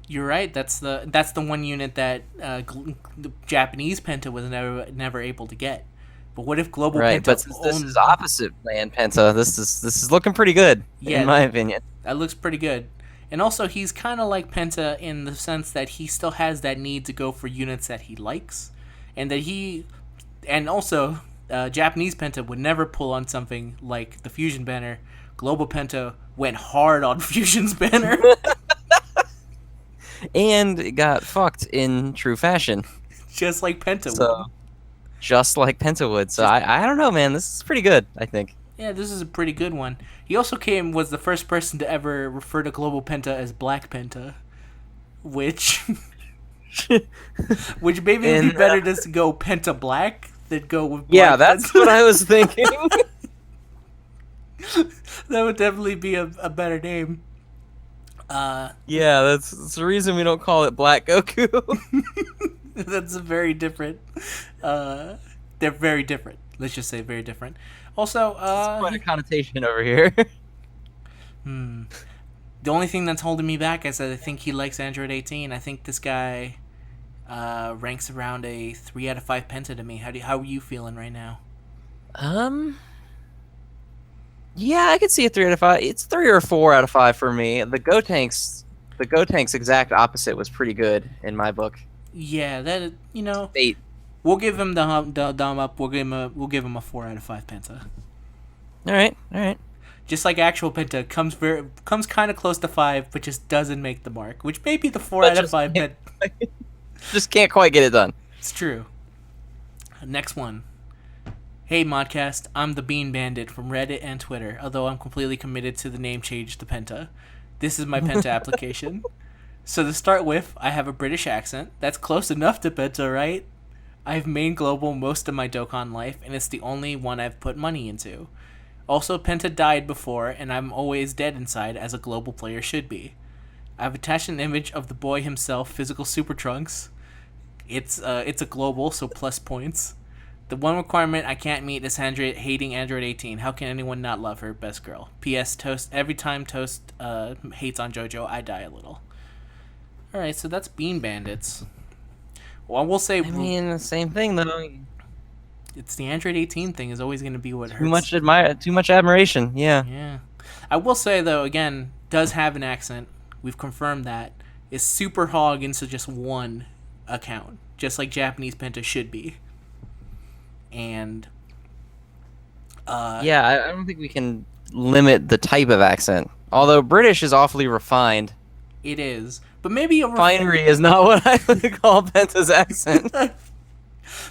You're right. That's the one unit that the Japanese Penta was never able to get. But what if Global
Right,
Penta
but since this is opposite land Penta, this is looking pretty good, in my opinion.
That looks pretty good. And also, he's kind of like Penta in the sense that he still has that need to go for units that he likes, and also Japanese Penta would never pull on something like the Fusion banner. Global Penta went hard on Fusion's banner.
And it got fucked in true fashion.
Just like Penta would.
Just like Penta would. So I don't know, man. This is pretty good, I think.
Yeah, this is a pretty good one. He also was the first person to ever refer to Global Penta as Black Penta, which which maybe would be
And
better just to go Penta Black than go with
yeah,
Black
that's
Penta.
what I was thinking.
That would definitely be a better name.
Yeah, that's the reason we don't call it Black Goku.
That's a very different. They're very different. Let's just say very different. Also,
It's quite a connotation over here.
the only thing that's holding me back is that I think he likes Android 18. I think this guy ranks around a 3 out of 5 Penta to me. How are you feeling right now?
Yeah, I could see a 3 out of 5. It's 3 or 4 out of 5 for me. The Gotank's exact opposite was pretty good in my book.
Yeah, that
8.
we'll give him the thumb up. We'll give him a 4 out of 5 Penta.
All right.
Just like actual Penta comes kind of close to 5, but just doesn't make the mark, which may be the 4
But
out of
just
5
can't-
Penta.
Just can't quite get it done.
It's true. Next one. Hey Modcast, I'm the Bean Bandit from Reddit and Twitter, although I'm completely committed to the name change to Penta. This is my Penta application. So to start with, I have a British accent. That's close enough to Penta, right? I've main global most of my Dokkan life, and it's the only one I've put money into. Also, Penta died before, and I'm always dead inside, as a global player should be. I've attached an image of the boy himself, Physical Super Trunks. It's a global, so plus points. The one requirement I can't meet is hating Android 18. How can anyone not love her? Best girl. P.S. Toast. Every time Toast hates on JoJo, I die a little. Alright, so that's Bean Bandits. Well, I will say...
I mean, same thing though.
It's the Android 18 thing is always going to be what hurts.
Too much admiration. Yeah.
Yeah. I will say, though, again, does have an accent. We've confirmed that. Is super hog into just one account. Just like Japanese Penta should be. And...
Yeah, I don't think we can limit the type of accent. Although British is awfully refined.
It is. But maybe a
Refinery is not what I would call Penta's accent.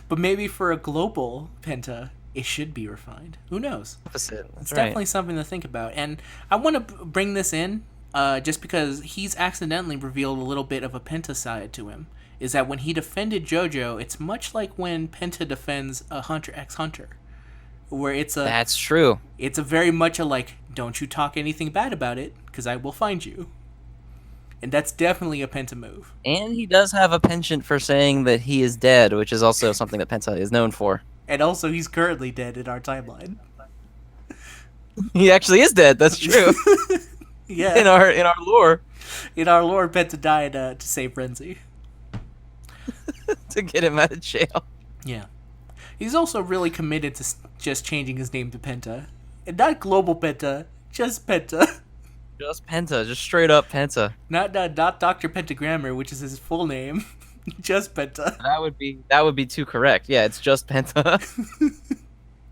But maybe for a global Penta, it should be refined. Who knows?
Opposite.
It's definitely something to think about. And I want to bring this in just because he's accidentally revealed a little bit of a Penta side to him. Is that when he defended JoJo, it's much like when Penta defends a Hunter x Hunter. Where
That's true.
It's a very much a like, don't you talk anything bad about it, because I will find you. And that's definitely a Penta move.
And he does have a penchant for saying that he is dead, which is also something that Penta is known for.
And also, he's currently dead in our timeline.
He actually is dead. That's true.
Yeah.
In our lore,
In our lore, Penta died to save Renzi.
to get him out of jail.
Yeah. He's also really committed to just changing his name to Penta. And not Global Penta, just Penta.
Just Penta, just straight up Penta.
Not Dr. Pentagrammer, which is his full name. Just Penta.
That would be too correct. Yeah, it's just Penta.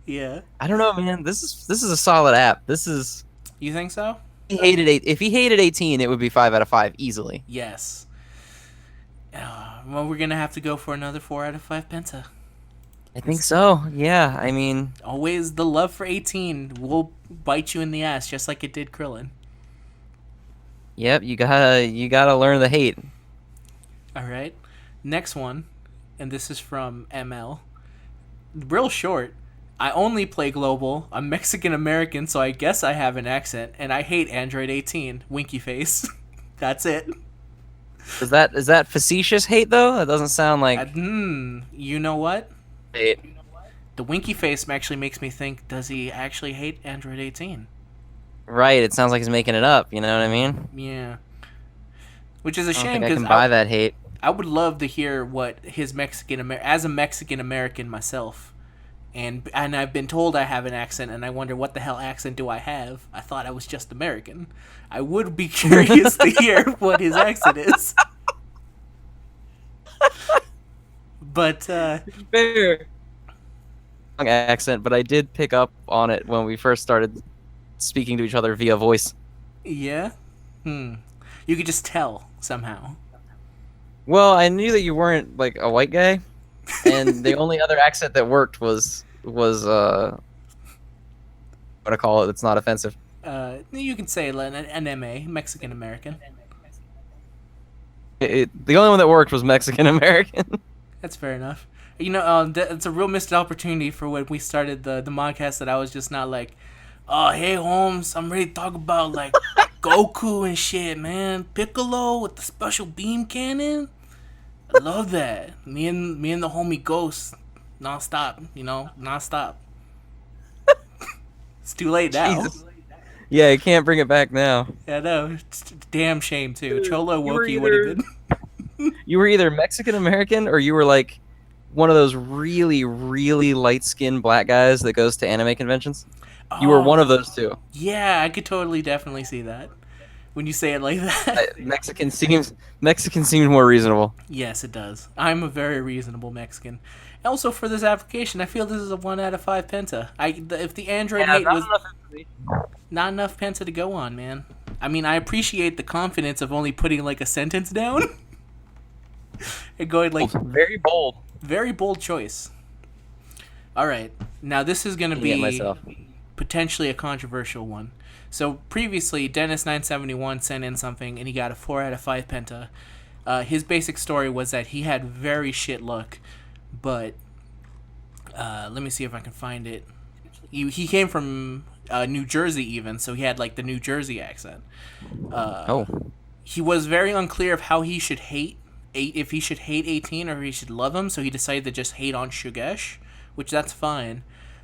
Yeah.
I don't know, man. This is a solid app. This is.
You think so?
If he hated 18, it would be 5 out of 5 easily.
Yes. Well, we're gonna have to go for another 4 out of 5 Penta.
I think so. Yeah, I mean,
Always the love for 18 will bite you in the ass, just like it did Krillin.
yep. You gotta learn the hate.
All right. Next one, and this is from ML. Real short. I only play global. I'm Mexican American, so I guess I have an accent, and I hate Android 18. Winky face. That's it.
Is that facetious hate though? That doesn't sound like
You know what?
hate.
The winky face actually makes me think, does he actually hate Android 18?
Right. It sounds like he's making it up. You know what I mean?
Yeah. Which is a
I don't
shame
think I
because
can buy that hate.
I would love to hear what his as a Mexican American myself, and I've been told I have an accent, and I wonder what the hell accent do I have? I thought I was just American. I would be curious to hear what his accent is. But
Fair. Accent, but I did pick up on it when we first started speaking to each other via voice.
yeah, you could just tell somehow.
Well, I knew that you weren't like a white guy, and the only other accent that worked was want to call it that's not offensive.
You can say an MA, Mexican American.
The only one that worked was Mexican American.
That's fair enough. It's a real missed opportunity for when we started the Modcast that I was just not like, oh, hey, Holmes, I'm ready to talk about, like, Goku and shit, man. Piccolo with the special beam cannon. I love that. Me and the homie Ghost, nonstop, nonstop. It's too late now.
Jesus. Yeah, you can't bring it back now.
Yeah, no, it's a damn shame, too. Cholo
You were
Wokey would have been.
You were either Mexican American or you were like one of those really, really light skinned black guys that goes to anime conventions. You were one of those two.
Yeah, I could totally, definitely see that. When you say it like that.
Mexican seems more reasonable.
Yes, it does. I'm a very reasonable Mexican. Also, for this application, I feel this is a 1 out of 5 Penta. If the Android hate was not enough Penta to go on, man. I mean, I appreciate the confidence of only putting like a sentence down and going like
very bold.
Very bold choice. All right, now this is gonna be potentially a controversial one. So previously, Dennis971 sent in something, and he got a 4 out of 5 Penta. His basic story was that he had very shit luck, but let me see if I can find it. He came from New Jersey even, so he had like the New Jersey accent. He was very unclear of how he should hate, if he should hate 18 or if he should love him, so he decided to just hate on Shugesh, which that's fine.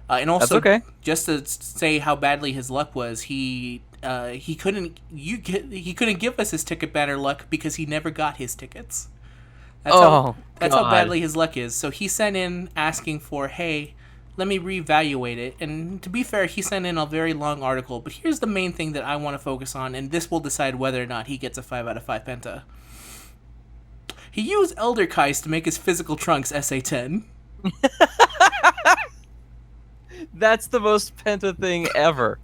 And also,
that's okay.
Just to say how badly his luck was, he couldn't give us his ticket banner luck because he never got his tickets. That's how badly his luck is. So he sent in asking for, hey, let me reevaluate it. And to be fair, he sent in a very long article. But here's the main thing that I want to focus on, and this will decide whether or not he gets a 5 out of 5 Penta. He used Elder Kais to make his physical trunks SA10.
That's the most Penta thing ever.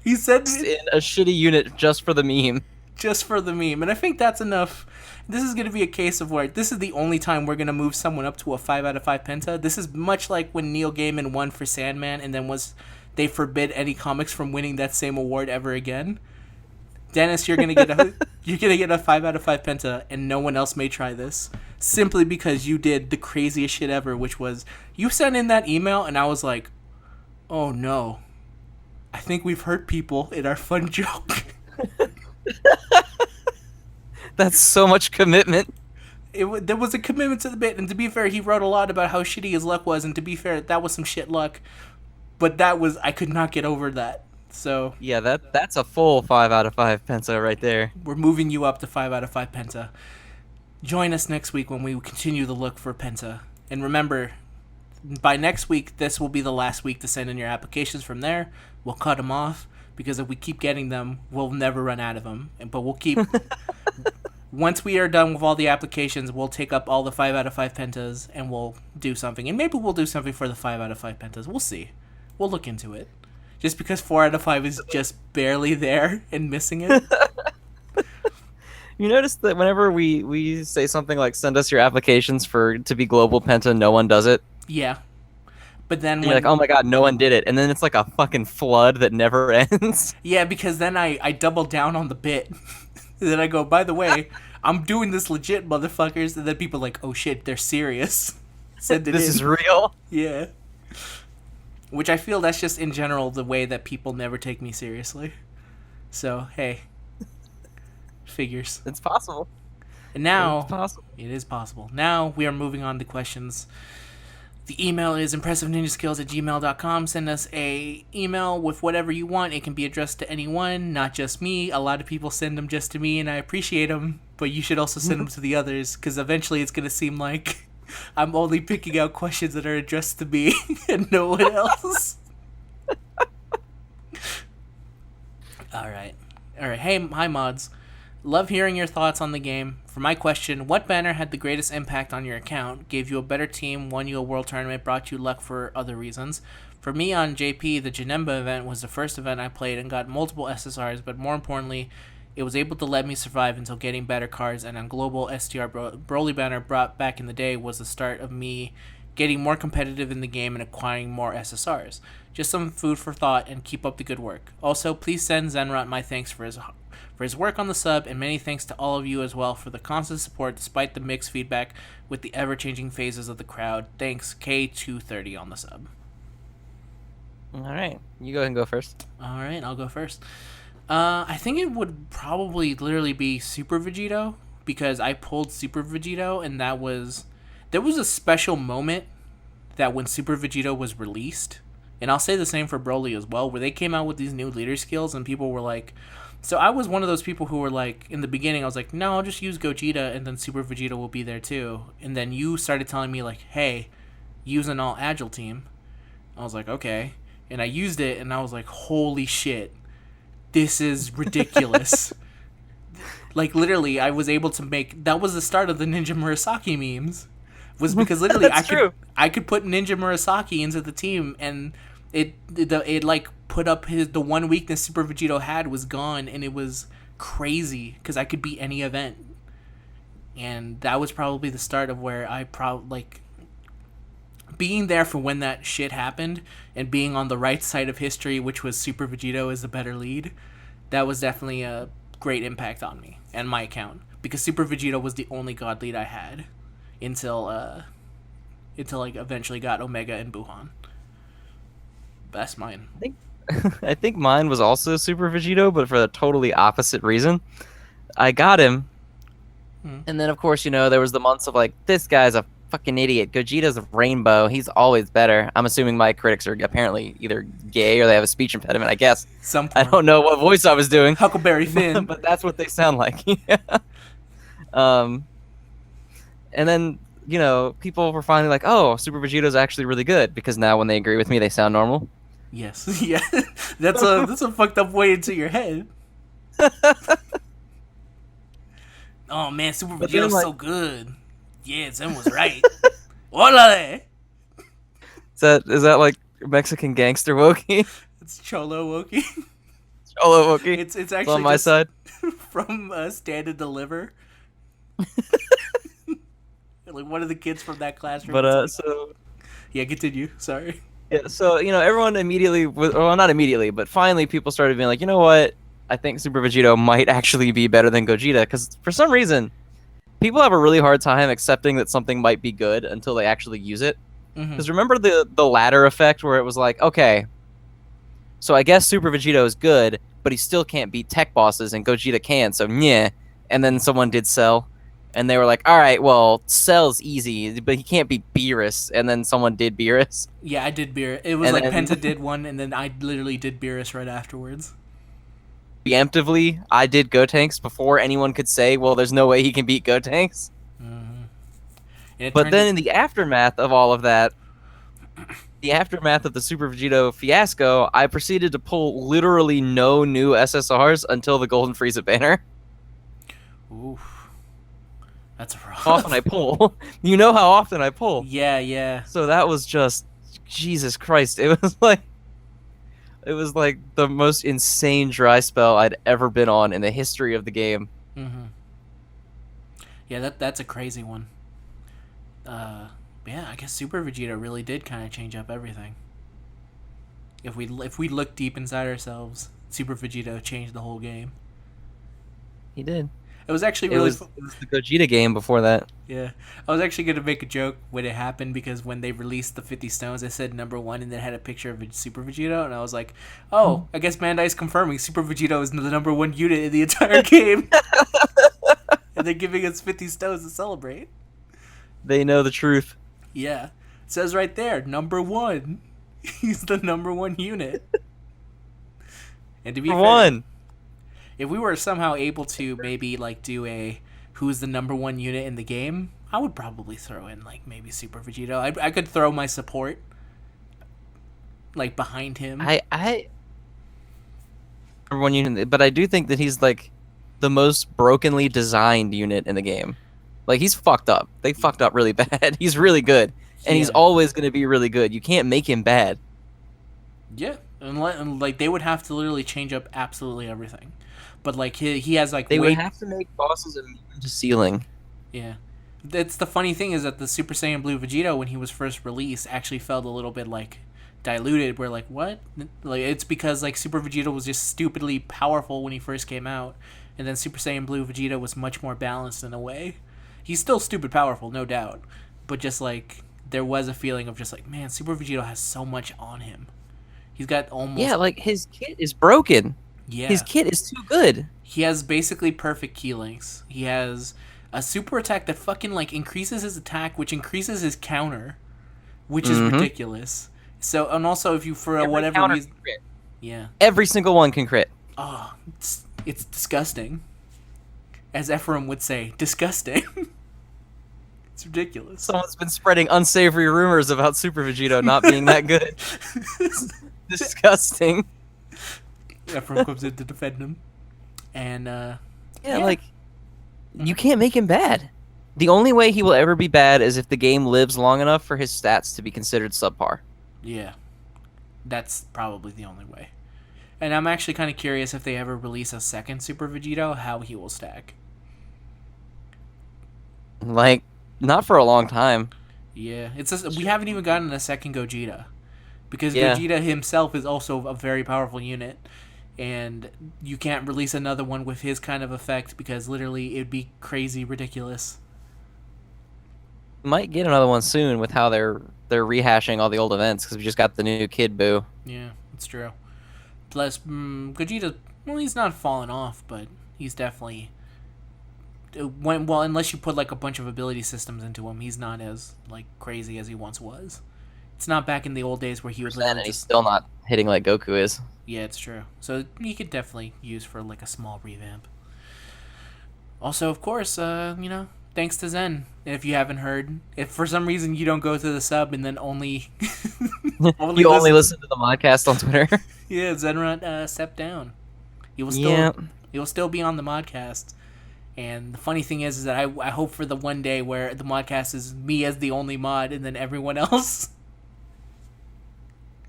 He said
in a shitty unit just for the meme.
Just for the meme. And I think that's enough. This is going to be a case of where this is the only time we're going to move someone up to a 5 out of 5 Penta. This is much like when Neil Gaiman won for Sandman and then they forbid any comics from winning that same award ever again. Dennis, you're going to get a 5 out of 5 Penta, and no one else may try this. Simply because you did the craziest shit ever, which was you sent in that email and I was like, oh no, I think we've hurt people in our fun joke.
That's so much commitment.
There was a commitment to the bit, and to be fair, he wrote a lot about how shitty his luck was, and to be fair, that was some shit luck. But I could not get over that. So
yeah, that's a full 5 out of 5 Penta right there.
We're moving you up to 5 out of 5 Penta. Join us next week when we continue the look for Penta. And remember, by next week, this will be the last week to send in your applications. From there, we'll cut them off, because if we keep getting them, we'll never run out of them. But we'll keep... Once we are done with all the applications, we'll take up all the 5 out of 5 Pentas, and we'll do something. And maybe we'll do something for the 5 out of 5 Pentas. We'll see. We'll look into it. Just because 4 out of 5 is just barely there and missing it.
You notice that whenever we say something like send us your applications to be global Penta, no one does it?
Yeah. But then
you're like, oh my god, no one did it. And then it's like a fucking flood that never ends.
Yeah, because then I double down on the bit. And then I go, by the way, I'm doing this legit, motherfuckers. And then people are like, oh shit, they're serious. Send it in.
This is real?
Yeah. Which I feel that's just in general the way that people never take me seriously. So, hey. Figures.
It's possible.
And now,
it
is possible. Now we are moving on to questions. The email is impressiveninjaskills@gmail.com. Send us a email with whatever you want. It can be addressed to anyone, not just me. A lot of people send them just to me, and I appreciate them. But you should also send them to the others, because eventually it's going to seem like I'm only picking out questions that are addressed to me and no one else. All right. Hey, hi, mods. Love hearing your thoughts on the game. For my question, what banner had the greatest impact on your account, gave you a better team, won you a world tournament, brought you luck for other reasons? For me on JP, the Janemba event was the first event I played and got multiple SSRs, but more importantly, it was able to let me survive until getting better cards, and on global STR Broly banner brought back in the day was the start of me getting more competitive in the game, and acquiring more SSRs. Just some food for thought, and keep up the good work. Also, please send Zenrot my thanks for his work on the sub, and many thanks to all of you as well for the constant support despite the mixed feedback with the ever-changing phases of the crowd. Thanks, K230 on the sub.
All right, you go ahead and go first.
All right, I'll go first. I think it would probably literally be Super Vegito, because I pulled Super Vegito, and there was a special moment that when Super Vegito was released, and I'll say the same for Broly as well, where they came out with these new leader skills, and people were like, so I was one of those people who were like, in the beginning, I was like, no, I'll just use Gogeta, and then Super Vegeta will be there too. And then you started telling me, like, hey, use an all-agile team. I was like, okay. And I used it, and I was like, holy shit, this is ridiculous. Like, literally, I was able to make... That was the start of the Ninja Murasaki memes. Was because literally I could put Ninja Murasaki into the team, and it like put up the one weakness Super Vegito had was gone, and it was crazy because I could beat any event. And that was probably the start of where I being there for when that shit happened, and being on the right side of history, which was Super Vegito is the better lead. That was definitely a great impact on me and my account, because Super Vegito was the only god lead I had until like eventually got Omega and Buhan. That's mine.
I think mine was also Super Vegito, but for a totally opposite reason. I got him, and then of course, you know, there was the months of like, this guy's a fucking idiot. Gogeta's a rainbow. He's always better. I'm assuming my critics are apparently either gay or they have a speech impediment, I guess. I don't know what voice I was doing.
Huckleberry Finn.
But that's what they sound like. And then, you know, people were finally like, oh, Super Vegeto's actually really good, because now when they agree with me, they sound normal.
Yes. Yeah. That's a fucked up way into your head. Oh man, Super Vegeto's so good. Yeah, Zen was right. Olale!
Is that like Mexican gangster Wokey?
It's Cholo Wokey.
Cholo Wokey.
It's actually
it's on my side.
From Stand and Deliver. Like one of the kids from that classroom.
But so
yeah, continue. Sorry.
Yeah, so you know, everyone immediately, well, not immediately, but finally, people started being like, you know what? I think Super Vegito might actually be better than Gogeta, because for some reason, people have a really hard time accepting that something might be good until they actually use it. Because remember the ladder effect where it was like, okay, so I guess Super Vegito is good, but he still can't beat tech bosses, and Gogeta can, so yeah. And then someone did Cell, and they were like, all right, well, Cell's easy, but he can't beat Beerus, and then someone did Beerus.
Yeah, I did Beerus. It was Penta did one, and then I literally did Beerus right afterwards.
Preemptively, I did Gotenks before anyone could say, well, there's no way he can beat Gotenks. But then in the aftermath of all of that, the aftermath of the Super Vegito fiasco, I proceeded to pull literally no new SSRs until the Golden Frieza banner.
Oof. That's rough.
How often I pull. You know how often I pull.
Yeah.
So that was just, Jesus Christ. It was like the most insane dry spell I'd ever been on in the history of the game.
Yeah, that's a crazy one. Yeah, I guess Super Vegeta really did kind of change up everything. If we look deep inside ourselves, Super Vegeta changed the whole game.
He did.
It was actually
It was the Gogeta game before that.
Yeah. I was actually going to make a joke when it happened, because when they released the 50 stones, it said #1 and then had a picture of Super Vegeta, and I was like, oh, I guess Bandai's confirming Super Vegeta is the #1 unit in the entire game. And they're giving us 50 stones to celebrate.
They know the truth.
Yeah. It says right there, #1. He's the #1 unit. And to be fair, if we were somehow able to maybe like do a who's the #1 unit in the game, I would probably throw in like maybe Super Vegeta. I could throw my support like behind him.
I #1 unit, but I do think that he's like the most brokenly designed unit in the game. Like, he's fucked up. They fucked up really bad. He's really good, and he's always going to be really good. You can't make him bad.
Yeah, and like they would have to literally change up absolutely everything. But like he has like
they would have to make bosses immune to ceiling.
Yeah, It's the funny thing is that the Super Saiyan Blue Vegeta, when he was first released, actually felt a little bit like diluted. We're like, what? Like it's because like Super Vegeta was just stupidly powerful when he first came out, and then Super Saiyan Blue Vegeta was much more balanced in a way. He's still stupid powerful, no doubt, but just like there was a feeling of just like, man, Super Vegeta has so much on him. He's got almost
Yeah, like his kit is broken. His
yeah.
kit is too good.
He has basically perfect key links. He has a super attack that fucking like increases his attack, which increases his counter, which is
Mm-hmm.
ridiculous. So and also if you for
Every
whatever
counter
reason,
can crit.
yeah,
Every single one can crit.
oh, it's disgusting, as Ephraim would say, disgusting. It's ridiculous.
Someone's been spreading unsavory rumors about Super Vegeta not being that good. Disgusting.
Ephraim comes in to defend him, and
Yeah, like you can't make him bad. The only way he will ever be bad is if the game lives long enough for his stats to be considered subpar.
yeah, that's probably the only way. And I'm actually kind of curious if they ever release a second Super Vegito, how he will stack.
Like, not for a long time.
Yeah, it's just, we haven't even gotten a second Gogeta, because
Yeah.
Gogeta himself is also a very powerful unit, and you can't release another one with his kind of effect because literally it'd be crazy ridiculous.
Might get another one soon with how they're rehashing all the old events because we just got the new Kid Buu.
Yeah, it's true. Plus, Gogeta, well, he's not fallen off, but he's definitely well, unless you put like a bunch of ability systems into him, he's not as like crazy as he once was. It's not back in the old days where he was
And
literally
he's
just
still not hitting like Goku is.
yeah, it's true. So he could definitely use for like a small revamp. Also, of course, thanks to Zen. If you haven't heard, if for some reason you don't go to the sub and then only
You only listen to the Modcast on Twitter.
yeah, Zenrot stepped down. He will still
Yeah.
he will still be on the Modcast. And the funny thing is that I hope for the one day where the Modcast is me as the only mod and then everyone else.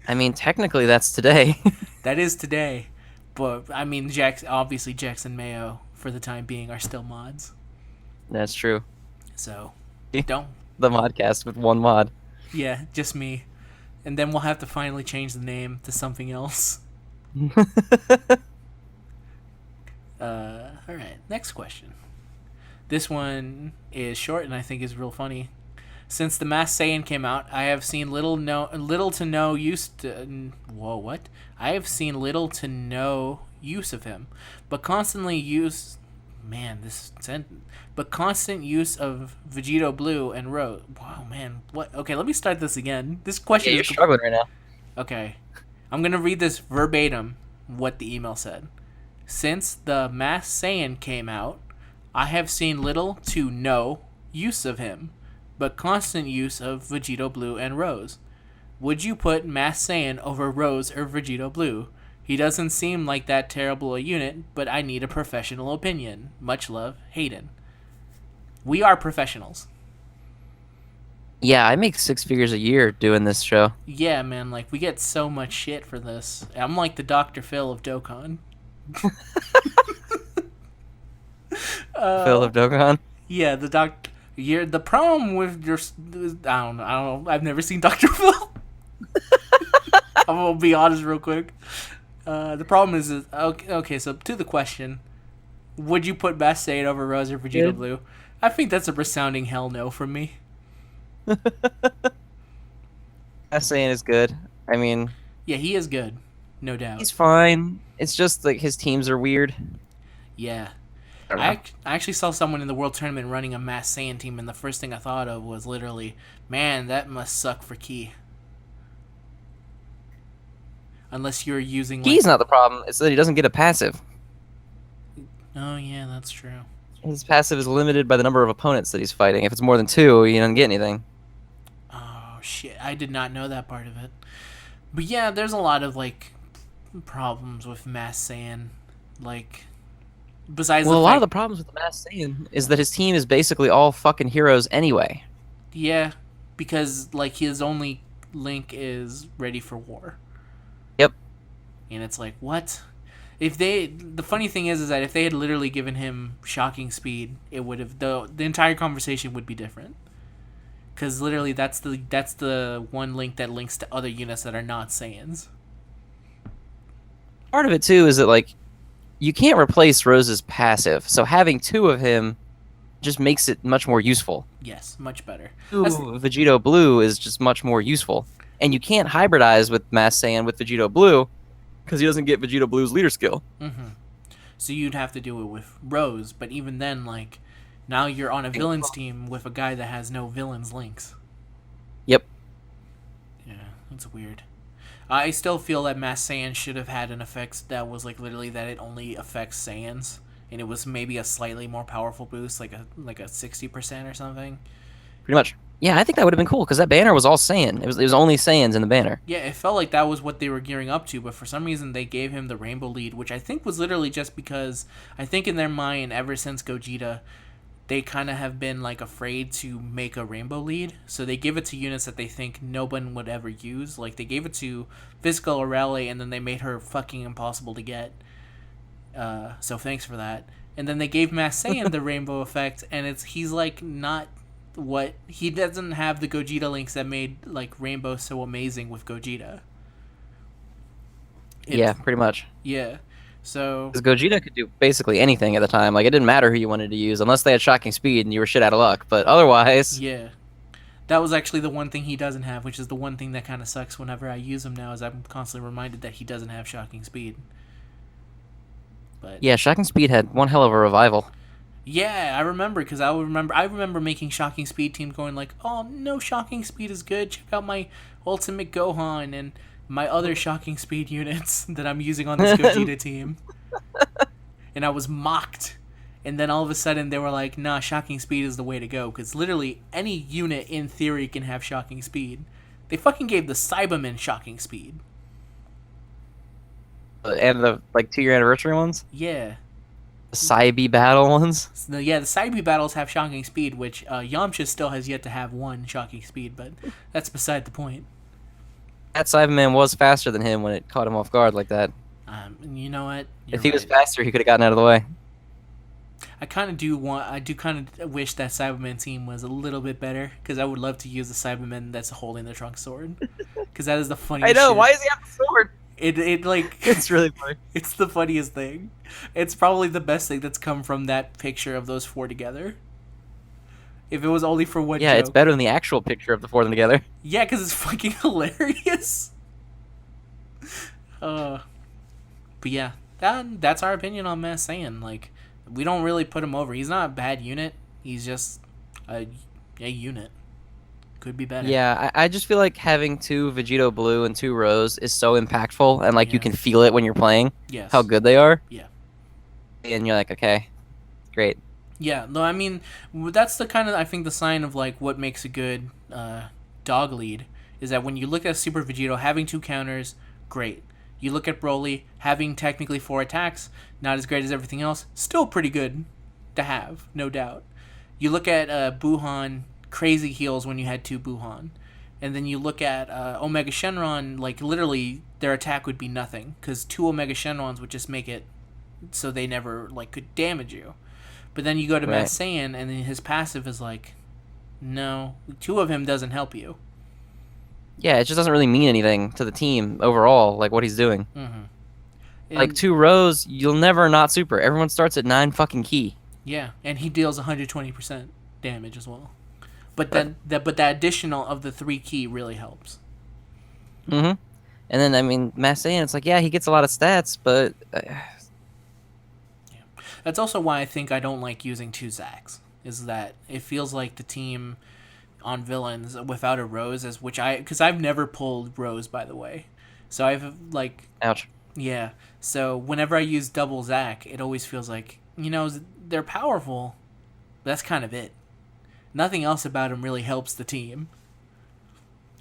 I mean, technically that's today.
That is today. But I mean, obviously Jackson Mayo for the time being are still mods.
That's true.
So
Yeah.
don't
The Modcast with one mod.
yeah, just me. And then we'll have to finally change the name to something else. All right, next question. This one is short and I think is real funny. Since the Masked Saiyan came out, I have seen little to no use to whoa what? I have seen little to no use of him, but constantly use man this sentence. But constant use of Vegito Blue and Rose. Wow, man, what? Okay, let me start this again. This question
Yeah, you're
is
struggling right now.
okay. I'm gonna read this verbatim. What the email said. Since the Masked Saiyan came out, I have seen little to no use of him, but constant use of Vegito Blue and Rose. Would you put Masked Saiyan over Rose or Vegito Blue? He doesn't seem like that terrible a unit, but I need a professional opinion. Much love, Hayden. We are professionals.
Yeah, I make 6 figures a year doing this show.
Yeah, man, like, we get so much shit for this. I'm like the Dr. Phil of Dokkan.
Phil of Dokkan.
Yeah, the doctor. You're the problem with your. I don't know. I've never seen Dr. Phil. I'm gonna be honest real quick. The problem is okay. So to the question, would you put Masked Saiyan over Rose or Vegeta
Yeah.
Blue? I think that's a resounding hell no from me.
Saiyan is good. I mean,
Yeah, he is good, no doubt.
he's fine. It's just like his teams are weird.
Yeah.
I don't know.
I actually saw someone in the World Tournament running a Masked Saiyan team, and the first thing I thought of was literally, man, that must suck for Key. Unless you're using like...
He's not the problem. It's that he doesn't get a passive.
Oh, yeah, that's true.
His passive is limited by the number of opponents that he's fighting. If it's more than 2, he doesn't get anything.
Oh, shit. I did not know that part of it. But yeah, there's a lot of, like, problems with Masked Saiyan. Like, besides
Well,
the
a lot
fact...
of the problems with the Masked Saiyan is that his team is basically all fucking heroes anyway.
Yeah, because, like, his only link is ready for war.
Yep.
And it's like, what? The funny thing is that if they had literally given him shocking speed, it would have the entire conversation would be different. Because literally, that's the one link that links to other units that are not Saiyans.
Part of it too is that like you can't replace Rose's passive, so having two of him just makes it much more useful.
Yes, much better.
Two Vegito Blue is just much more useful, and you can't hybridize with Mass Saiyan with Vegito Blue because he doesn't get Vegito Blue's leader skill.
Mm-hmm. So you'd have to do it with Rose, but even then, like, now you're on a villains team with a guy that has no villains links.
Yep.
Yeah, that's weird. I still feel that Mass Saiyan should have had an effect that was like literally that it only affects Saiyans, and it was maybe a slightly more powerful boost, like a 60% or something.
Pretty much. Yeah, I think that would have been cool because that banner was all Saiyan. It was only Saiyans in the banner.
Yeah, it felt like that was what they were gearing up to, but for some reason they gave him the rainbow lead, which I think was literally just because I think in their mind, ever since Gogeta, they kind of have been like afraid to make a rainbow lead, so they give it to units that they think no one would ever use. Like they gave it to Physical Aurelie, and then they made her fucking impossible to get. So thanks for that. And then they gave Mass Saiyan the rainbow effect, and he's like not what he doesn't have the Gogeta links that made like Rainbow so amazing with Gogeta.
Yeah, pretty much.
Yeah. So
because Gogeta could do basically anything at the time. Like it didn't matter who you wanted to use unless they had shocking speed and you were shit out of luck. But otherwise,
yeah, that was actually the one thing he doesn't have, which is the one thing that kind of sucks whenever I use him now. Is I'm constantly reminded that he doesn't have shocking speed. But
yeah, shocking speed had one hell of a revival.
yeah, I remember because I remember making shocking speed team going like, oh no, shocking speed is good. Check out my ultimate Gohan and my other shocking speed units that I'm using on this Gogeta team. And I was mocked. And then all of a sudden they were like, nah, shocking speed is the way to go. Because literally any unit in theory can have shocking speed. They fucking gave the Cybermen shocking speed.
And the like 2-year anniversary ones?
Yeah.
The Cybe battle ones?
So, yeah, the Cybe battles have shocking speed, which Yamcha still has yet to have one shocking speed, but that's beside the point.
That Cyberman was faster than him when it caught him off guard like that.
You know what?
If he was faster, he could have gotten out of the way.
I do kind of wish that Cyberman team was a little bit better, because I would love to use the Cyberman that's holding the Trunk sword, because that is the funniest.
I know.
Shit.
Why does he have the sword?
It like
it's really funny.
It's the funniest thing. It's probably the best thing that's come from that picture of those four together. If it was only for one
yeah,
joke.
it's better than the actual picture of the four of them together.
Yeah, because it's fucking hilarious. But yeah, that's our opinion on Mass Saiyan. Like, we don't really put him over. He's not a bad unit. He's just a unit. Could be better.
Yeah, I just feel like having two Vegito Blue and two Rose is so impactful, and like you can feel it when you're playing.
Yes.
How good they are.
Yeah.
And you're like, okay, great.
Yeah, no, I mean, that's the kind of, I think, the sign of, like, what makes a good dog lead, is that when you look at Super Vegito, having 2 counters, great. You look at Broly, having technically 4 attacks, not as great as everything else, still pretty good to have, no doubt. You look at Buhan, crazy heals when you had 2 Buhan. And then you look at Omega Shenron, like, literally, their attack would be nothing, because 2 Omega Shenrons would just make it so they never, like, could damage you. But then you go to Mass Saiyan, and then his passive is like, no, 2 of him doesn't help you.
Yeah, it just doesn't really mean anything to the team overall, like what he's doing.
Mm-hmm.
Like 2 Rose, you'll never not super. Everyone starts at 9 fucking key.
Yeah, and he deals 120% damage as well. But then, that additional of the 3 key really helps.
Mm-hmm. And then, I mean, Mass Saiyan, it's like, yeah, he gets a lot of stats, but...
That's also why I think I don't like using 2 Zacs, is that it feels like the team on villains without a Rose, because I've never pulled Rose, by the way. So I've, like...
Ouch.
Yeah. So whenever I use double Zac, it always feels like, they're powerful, but that's kind of it. Nothing else about them really helps the team.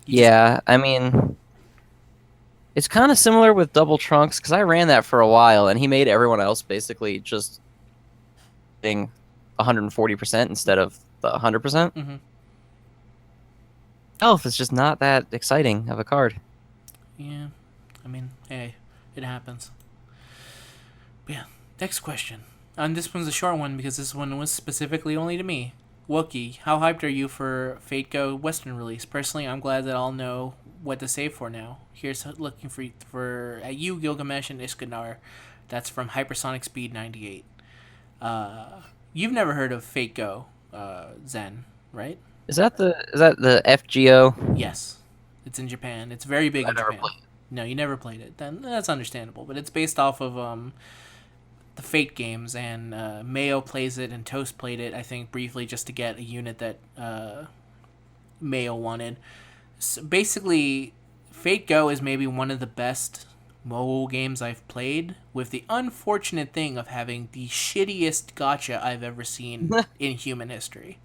I mean... It's kind of similar with double Trunks, because I ran that for a while, and he made everyone else basically just... being 140% instead of the 100%.
Mm-hmm.
Health is just not that exciting of a card.
Yeah, I mean, hey, it happens. Yeah. Next question. And this one's a short one because this one was specifically only to me. Wokey, how hyped are you for Fate Go Western release? Personally, I'm glad that I'll know what to save for now. Here's looking for at you, Gilgamesh and Iskandar. That's from Hypersonic Speed 98. You've never heard of Fate Go Zen, right?
Is that the FGO?
Yes. It's in Japan. It's very big
I
in
never
Japan.
played.
No, you never played it. Then that's understandable. But it's based off of the Fate games, and Mayo plays it, and Toast played it, I think, briefly just to get a unit that Mayo wanted. So basically, Fate Go is maybe one of the best mobile games I've played, with the unfortunate thing of having the shittiest gacha I've ever seen in human history.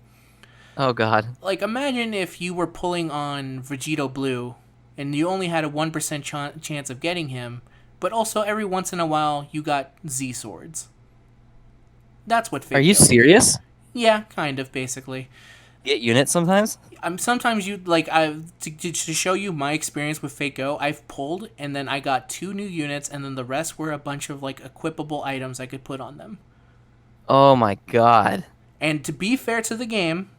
Oh God.
Like, imagine if you were pulling on Vegeta Blue, and you only had a 1% chance of getting him, but also every once in a while you got Z swords. That's what Fate
Are you
Go is.
serious?
Yeah, kind of, basically.
Get units sometimes?
Sometimes you like to show you my experience with Fate Go. I've pulled, and then I got 2 new units, and then the rest were a bunch of like equipable items I could put on them.
Oh my God.
And to be fair to the game,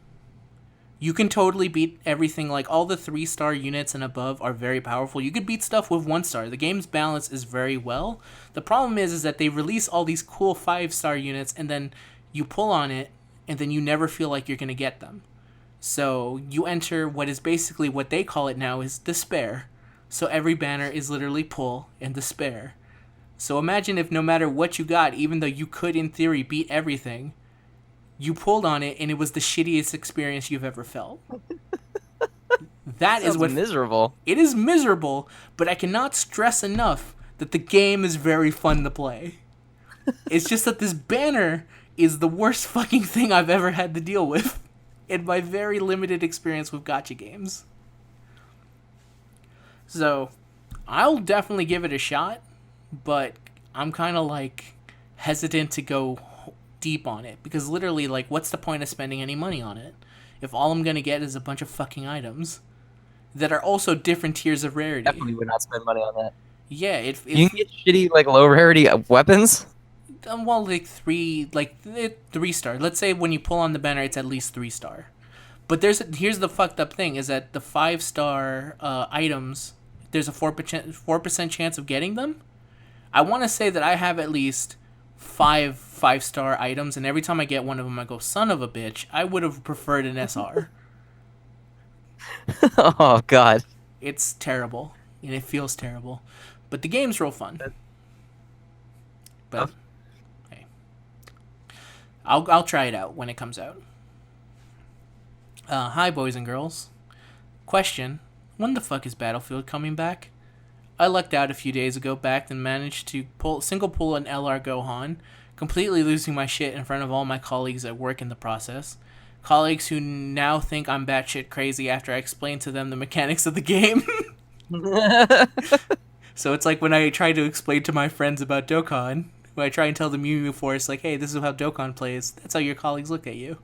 you can totally beat everything. Like, all the 3-star units and above are very powerful. You could beat stuff with 1-star. The game's balance is very well. The problem is that they release all these cool 5-star units, and then you pull on it, and then you never feel like you're going to get them. So you enter what is basically what they call it now is despair. So every banner is literally pull and despair. So imagine if no matter what you got, even though you could in theory beat everything, you pulled on it and it was the shittiest experience you've ever felt. That is what
miserable.
It is miserable, but I cannot stress enough that the game is very fun to play. It's just that this banner is the worst fucking thing I've ever had to deal with in my very limited experience with gacha games. So, I'll definitely give it a shot, but I'm kind of like hesitant to go deep on it, because literally, like, what's the point of spending any money on it if all I'm gonna get is a bunch of fucking items that are also different tiers of rarity?
Definitely would not spend money on that.
Yeah,
You can get shitty, like, low rarity weapons.
Well, like 3-star. Let's say when you pull on the banner, it's at least 3-star. But here's the fucked up thing is that the 5-star items, there's a 4% chance of getting them. I want to say that I have at least 5-star items, and every time I get one of them, I go, son of a bitch, I would have preferred an SR.
Oh God.
It's terrible, and it feels terrible. But the game's real fun. But hey, I'll try it out when it comes out. Hi, boys and girls. Question: when the fuck is Battlefield coming back? I lucked out a few days ago back and managed to single pull an LR Gohan, completely losing my shit in front of all my colleagues at work in the process. Colleagues who now think I'm batshit crazy after I explained to them the mechanics of the game. So it's like when I try to explain to my friends about Dokkan, when I try and tell them Yu Force, like, hey, this is how Dokkan plays, that's how your colleagues look at you.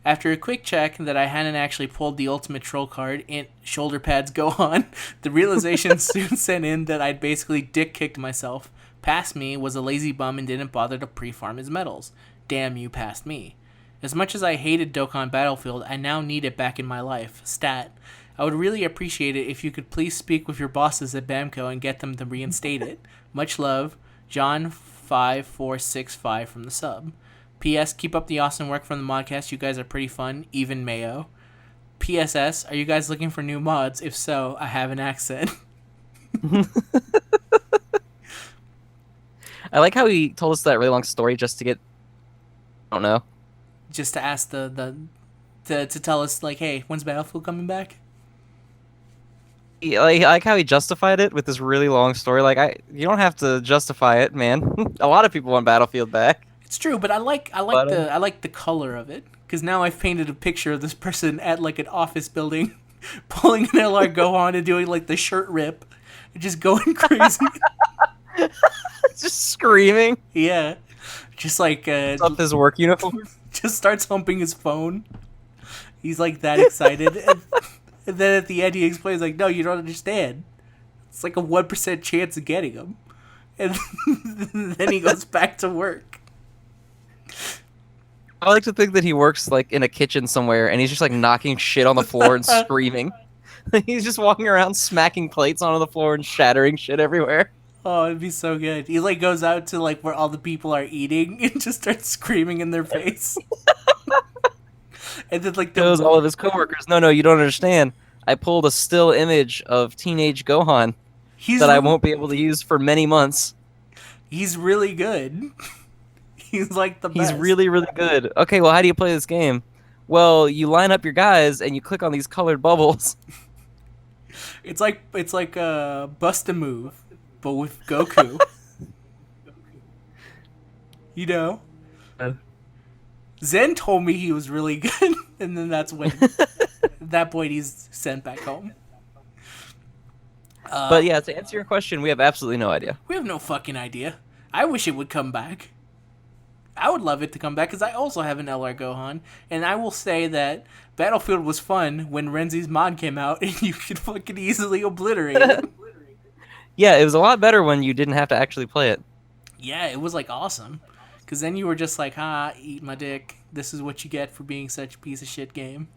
After a quick check that I hadn't actually pulled the ultimate troll card, shoulder pads go on, the realization soon set in that I'd basically dick-kicked myself. Past me was a lazy bum and didn't bother to pre-farm his medals. Damn you, past me. As much as I hated Dokkan Battlefield, I now need it back in my life. Stat. I would really appreciate it if you could please speak with your bosses at Bamco and get them to reinstate it. Much love, John5465 from the sub. P.S. Keep up the awesome work from the Modcast. You guys are pretty fun, even Mayo. P.S.S. Are you guys looking for new mods? If so, I have an accent.
I like how he told us that really long story just to get, I don't know.
Just to ask to tell us, like, hey, when's Battlefield coming back?
I like how he justified it with this really long story. Like, you don't have to justify it, man. A lot of people want Battlefield back.
It's true, but I like the color of it, because now I've painted a picture of this person at like an office building, pulling an LR Gohan and doing like the shirt rip, and just going crazy.
Just screaming.
Yeah, just like
up his work uniform.
Just starts humping his phone. He's like that excited, and then at the end he explains like, "No, you don't understand. It's like a 1% chance of getting him." and then he goes back to work.
I like to think that he works like in a kitchen somewhere, and he's just like knocking shit on the floor and screaming. He's just walking around smacking plates onto the floor and shattering shit everywhere.
Oh, it'd be so good. He like goes out to like where all the people are eating and just starts screaming in their face. And then like
Shows all of his coworkers, no, you don't understand. I pulled a still image of teenage Gohan that I won't be able to use for many months.
He's really good. He's like the best.
He's really, really good. Okay, well, how do you play this game? Well, you line up your guys and you click on these colored bubbles.
It's like Bust a Move, but with Goku. You know? Zen told me he was really good, and then that's when at that point he's sent back home.
But yeah, to answer your question, we have absolutely no idea.
We have no fucking idea. I wish it would come back. I would love it to come back because I also have an LR Gohan, and I will say that Battlefield was fun when Renzi's mod came out, and you could fucking easily obliterate it.
Yeah, it was a lot better when you didn't have to actually play it.
Yeah, it was like awesome. Because then you were just like, eat my dick. This is what you get for being such a piece of shit game.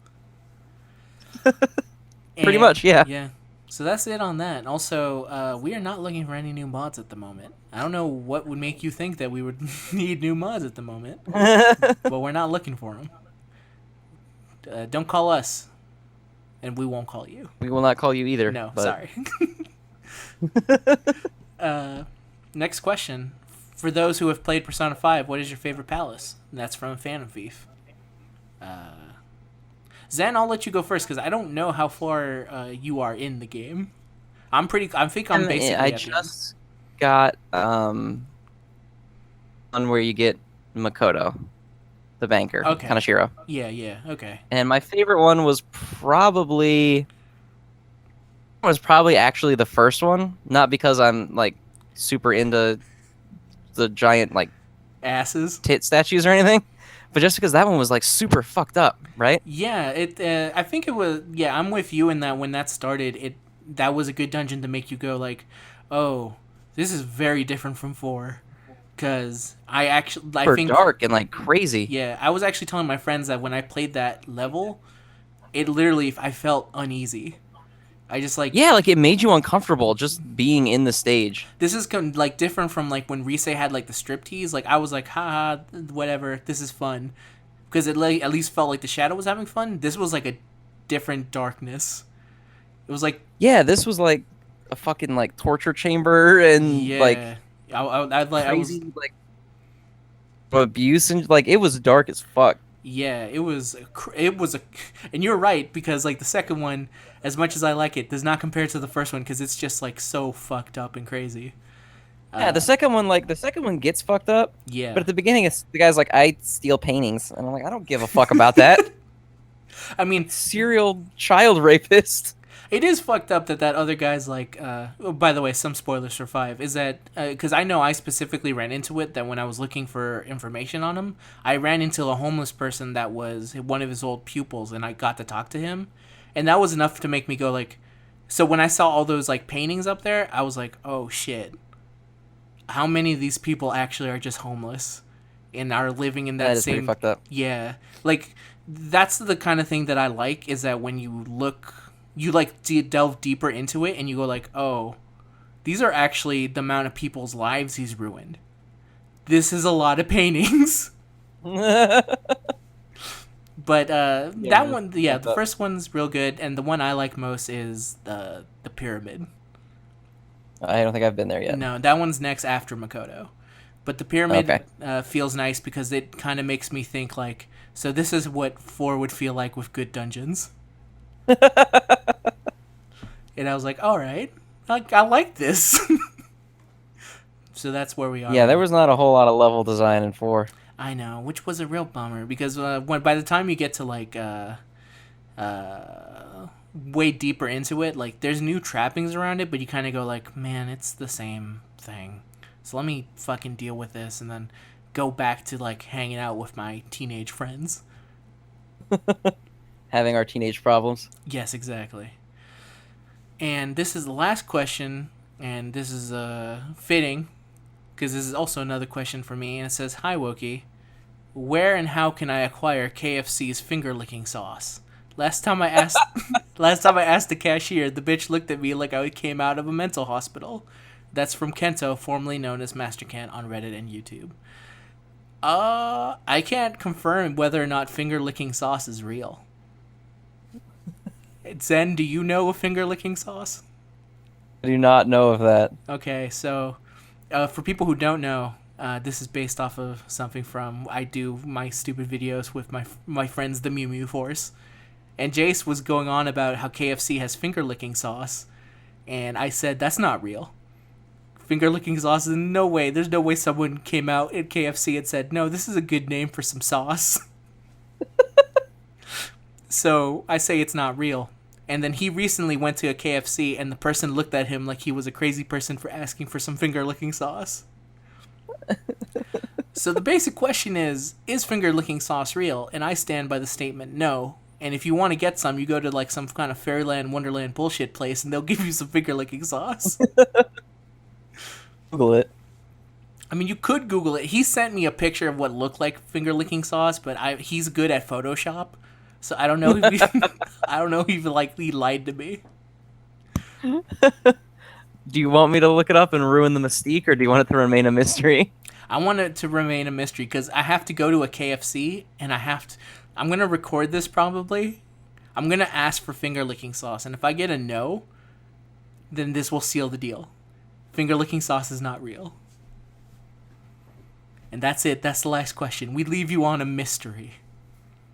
Pretty much, yeah.
Yeah. So that's it on that. Also, we are not looking for any new mods at the moment. I don't know what would make you think that we would need new mods at the moment. But we're not looking for them. Don't call us. And we won't call you.
We will not call you either.
No,
but...
sorry. Next question. For those who have played Persona 5, what is your favorite palace? And that's from Phantom Thief. Zen, I'll let you go first because I don't know how far you are in the game. I think I'm basically.
I just got one where you get Makoto, the banker,
okay.
Kanashiro.
Yeah, okay.
And my favorite one was probably actually the first one, not because I'm like super into the giant like
asses
tit statues or anything, but just because that one was like super fucked up, right?
Yeah, I think it was. Yeah, I'm with you in that when that started, that was a good dungeon to make you go like, oh, this is very different from 4, because I think
dark and like crazy.
Yeah, I was actually telling my friends that when I played that level, it literally I felt uneasy. I just like
like it made you uncomfortable just being in the stage.
This is like different from like when Rise had like the striptease. Like I was like, haha, whatever, this is fun, because it like at least felt like the shadow was having fun. This was like a different darkness. It was like
this was like a fucking like torture chamber and like
crazy
like abuse and like it was dark as fuck.
Yeah, it was and you're right because like the second one, as much as I like it, does not compare to the first one because it's just like so fucked up and crazy.
Yeah, the second one gets fucked up.
Yeah,
but at the beginning, the guy's like, I steal paintings, and I'm like, I don't give a fuck about that.
I mean,
serial child rapist.
It is fucked up that other guy's like. By the way, some spoilers for 5 is that because I know I specifically ran into it that when I was looking for information on him, I ran into a homeless person that was one of his old pupils, and I got to talk to him, and that was enough to make me go like. So when I saw all those like paintings up there, I was like, oh shit. How many of these people actually are just homeless and are living in that same?
Pretty fucked up.
Yeah, like that's the kind of thing that I like is that when you look. You like delve deeper into it and you go like, oh, these are actually the amount of people's lives he's ruined. This is a lot of paintings. But that one, the first one's real good, and the one I like most is the pyramid.
I don't think I've been there yet.
No, that one's next after Makoto. But the pyramid feels nice because it kind of makes me think like, so this is what 4 would feel like with good dungeons. And I was like, all right, I like this. So that's where we are.
Yeah, there was not a whole lot of level design in 4.
I know, which was a real bummer because by the time you get to like way deeper into it, like there's new trappings around it, but you kind of go like, man, it's the same thing. So let me fucking deal with this and then go back to like hanging out with my teenage friends.
Having our teenage problems.
Yes, exactly. And this is the last question, and this is fitting because this is also another question for me, and it says, "Hi Wokey, where and how can I acquire KFC's finger licking sauce?" Last time I asked the cashier, the bitch looked at me like I came out of a mental hospital. That's from Kento, formerly known as Master Kent on Reddit and YouTube. I can't confirm whether or not finger licking sauce is real. Zen, do you know of finger licking sauce?
I do not know of that.
Okay, so for people who don't know, this is based off of something from I do my stupid videos with my friends, the Mew Mew Force. And Jace was going on about how KFC has finger licking sauce. And I said, that's not real. Finger licking sauce is no way. There's no way someone came out at KFC and said, no, this is a good name for some sauce. So I say it's not real. And then he recently went to a KFC and the person looked at him like he was a crazy person for asking for some finger licking sauce. So the basic question is finger licking sauce real? And I stand by the statement no. And if you want to get some, you go to like some kind of Fairyland Wonderland bullshit place and they'll give you some finger licking sauce.
Google it.
I mean, you could Google it. He sent me a picture of what looked like finger licking sauce, but he's good at Photoshop, so I don't know if he lied to me.
Do you want me to look it up and ruin the mystique, or do you want it to remain a mystery?
I want it to remain a mystery because I have to go to a KFC and I'm gonna record this probably. I'm gonna ask for finger licking sauce, and if I get a no, then this will seal the deal. Finger licking sauce is not real. And that's it. That's the last question. We leave you on a mystery.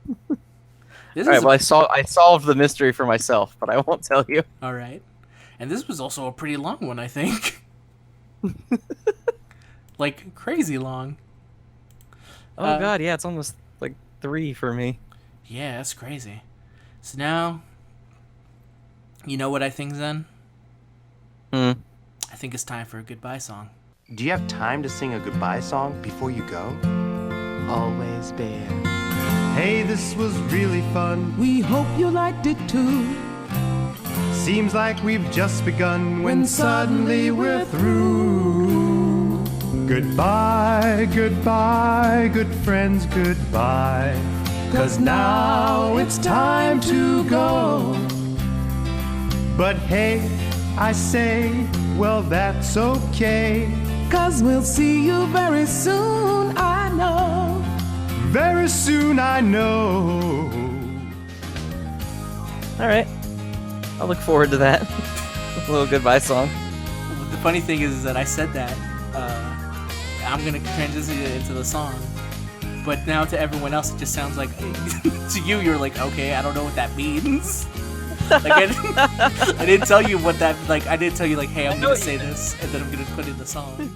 All right. Well, I solved the mystery for myself, but I won't tell you.
All right. And this was also a pretty long one, I think. Like crazy long.
Oh God, yeah, it's almost like 3 for me.
Yeah, that's crazy. So now, you know what I think, Zen? I think it's time for a goodbye song.
Do you have time to sing a goodbye song before you go?
Always bear.
Hey, this was really fun.
We hope you liked it too.
Seems like we've just begun when suddenly we're through. Goodbye, goodbye, good friends, goodbye. 'Cause now it's time to go. But hey, I say, well, that's okay.
'Cause we'll see you very soon, I know.
Very soon, I know.
All right. I'll look forward to that. A little goodbye song.
The funny thing is that I said that. I'm going to transition it into the song. But now to everyone else, it just sounds like... to you, you're like, okay, I don't know what that means. Like, I didn't tell you what that... Like, I didn't tell you, like, hey, I'm going to say this, and then I'm going to put in the song.